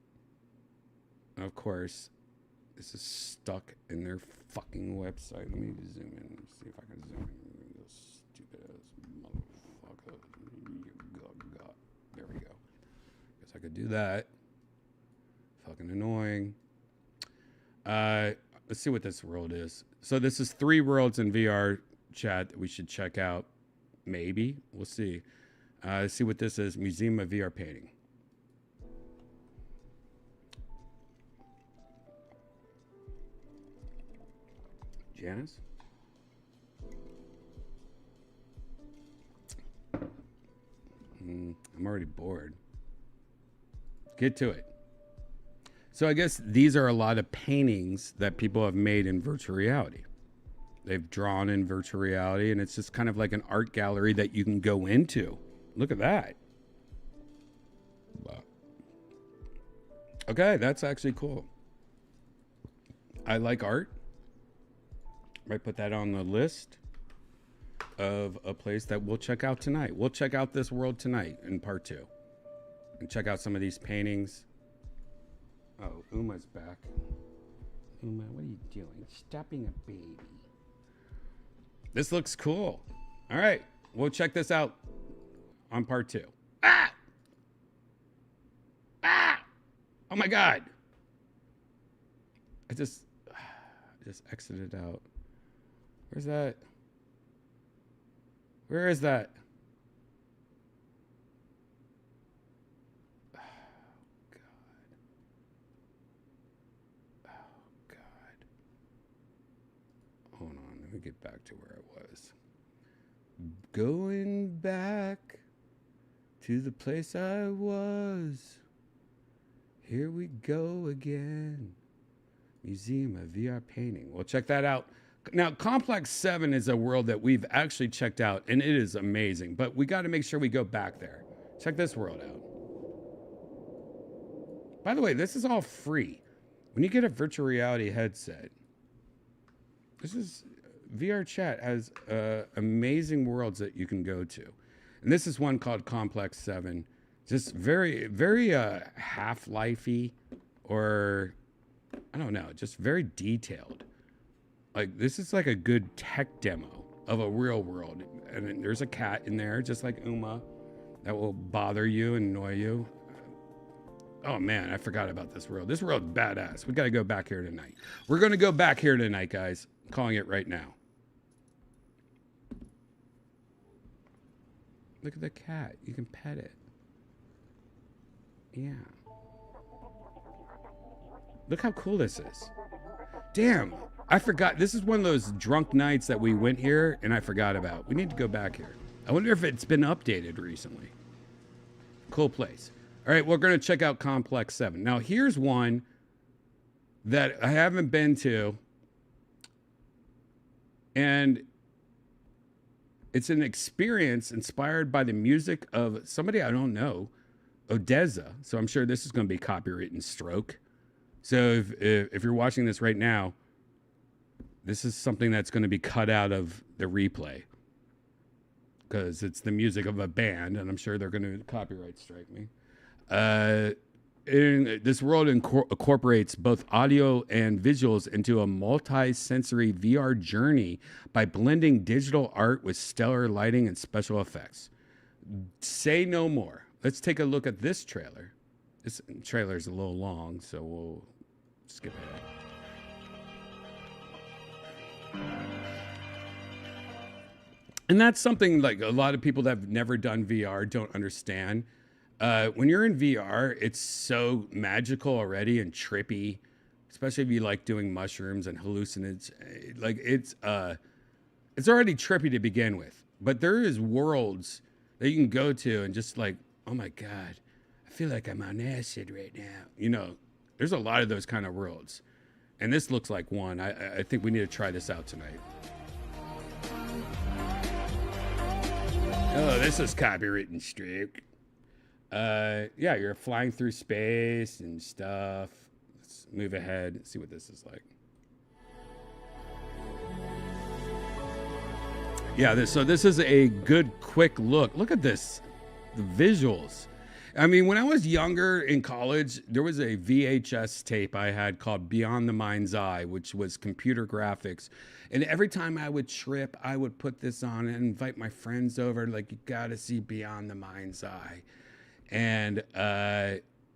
Of course, this is stuck in their fucking website. Let me zoom in, see if I can zoom in. This stupid ass motherfucker. There we go. Guess I could do that. Fucking annoying. Let's see what this world is. So this is 3 worlds in VR. chat that we should check out. Maybe. We'll see. Let's see what this is. Museum of VR Painting. Janice? I'm already bored. Get to it. So I guess these are a lot of paintings that people have made in virtual reality. They've drawn in virtual reality, and it's just kind of like an art gallery that you can go into. Look at that. Okay, that's actually cool. I like art. Might put that on the list of a place that we'll check out tonight. We'll check out this world tonight in part 2. And check out some of these paintings. Oh, Uma's back. Uma, what are you doing? Stopping a baby. This looks cool. All right, we'll check this out on part 2. Ah! Ah! Oh my God. I just exited out. Where's that? Where is that? Oh, God. Oh, God. Hold on. Let me get back to where I was. Going back to the place I was. Here we go again. Museum of VR Painting. We'll check that out. Now, Complex 7 is a world that we've actually checked out, and it is amazing. But we got to make sure we go back there. Check this world out. By the way, this is all free. When you get a virtual reality headset, this is... VR Chat has amazing worlds that you can go to. And this is one called Complex 7. Just very, very Half-Life-y, or... I don't know, just very detailed. Like, this is like a good tech demo of a real world. And there's a cat in there, just like Uma, that will bother you and annoy you. Oh, man, I forgot about this world. This world's badass. We got to go back here tonight. We're going to go back here tonight, guys. I'm calling it right now. Look at the cat. You can pet it. Yeah. Look how cool this is. Damn, I forgot. This is one of those drunk nights that we went here and I forgot about. We need to go back here. I wonder if it's been updated recently. Cool place. All right, we're going to check out Complex 7. Now, here's one that I haven't been to. And it's an experience inspired by the music of somebody I don't know, Odessa. So I'm sure this is going to be copyright and stroke. So if you're watching this right now, this is something that's going to be cut out of the replay because it's the music of a band, and I'm sure they're going to copyright strike me. This world incorporates both audio and visuals into a multi-sensory VR journey by blending digital art with stellar lighting and special effects. Say no more. Let's take a look at this trailer. This trailer is a little long, so we'll skip ahead. And that's something like a lot of people that have never done VR don't understand. When you're in VR, it's so magical already and trippy, especially if you like doing mushrooms and hallucinogens. Like it's already trippy to begin with. But there is worlds that you can go to and just like, oh my God, I feel like I'm on acid right now. You know, there's a lot of those kind of worlds. And this looks like one. I think we need to try this out tonight. Oh, this is copyright and strike. Yeah, you're flying through space and stuff. Let's move ahead, see what this is like. Yeah, so this is a good quick look. Look at this, the visuals. I mean, when I was younger in college, there was a VHS tape I had called Beyond the Mind's Eye, which was computer graphics. And every time I would trip, I would put this on and invite my friends over. Like, you got to see Beyond the Mind's Eye. And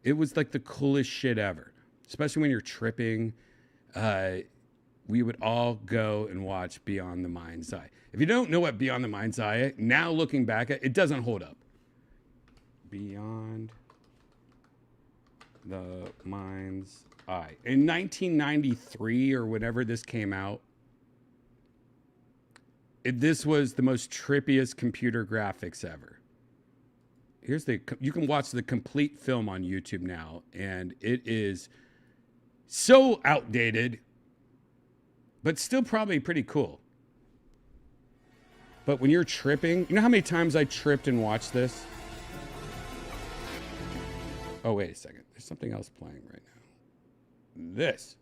it was like the coolest shit ever, especially when you're tripping. we would all go and watch Beyond the Mind's Eye. If you don't know what Beyond the Mind's Eye is, now looking back at it, doesn't hold up. Beyond the Mind's Eye. In 1993 or whenever this came out, this was the most trippiest computer graphics ever. Here's you can watch the complete film on YouTube now, and it is so outdated, but still probably pretty cool. But when you're tripping, you know how many times I tripped and watched this? Oh, wait a second. There's something else playing right now. This.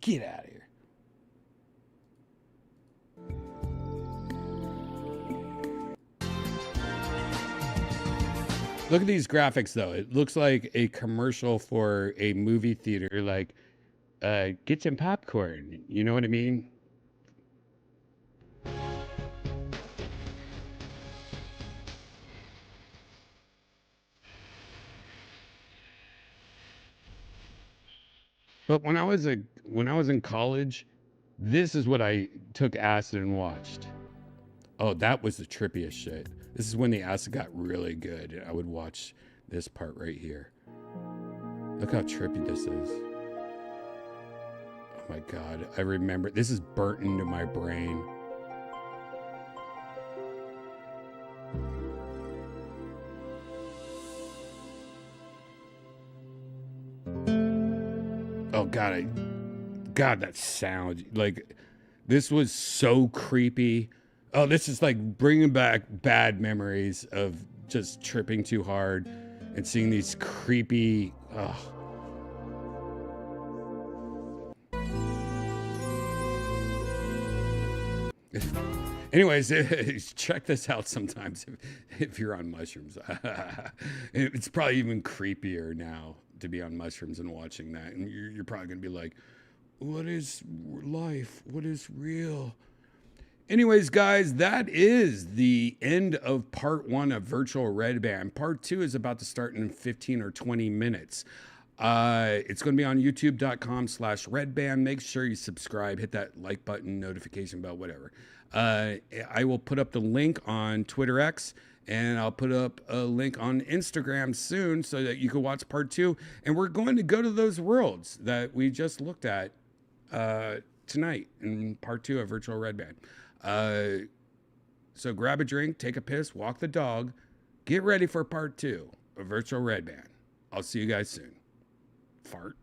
Get out of here. Look at these graphics, though. It looks like a commercial for a movie theater. Like, get some popcorn. You know what I mean? But when I was in college, this is what I took acid and watched. Oh, that was the trippiest shit. This is when the acid got really good. I would watch this part right here. Look how trippy this is. Oh my God, I remember. This is burnt into my brain. Oh God, that sound. Like, this was so creepy. Oh, this is like bringing back bad memories of just tripping too hard and seeing these creepy. Anyways, check this out sometimes if you're on mushrooms. It's probably even creepier now to be on mushrooms and watching that. And you're probably going to be like, what is life? What is real? Anyways, guys, that is the end of part 1 of Virtual Redban. Part 2 is about to start in 15 or 20 minutes. It's going to be on youtube.com/Redban. Make sure you subscribe, hit that like button, notification bell, whatever. I will put up the link on Twitter X, and I'll put up a link on Instagram soon so that you can watch part 2. And we're going to go to those worlds that we just looked at tonight in part 2 of Virtual Redban. So grab a drink, take a piss, walk the dog, get ready for part 2 of Virtual Redban. I'll see you guys soon. Fart.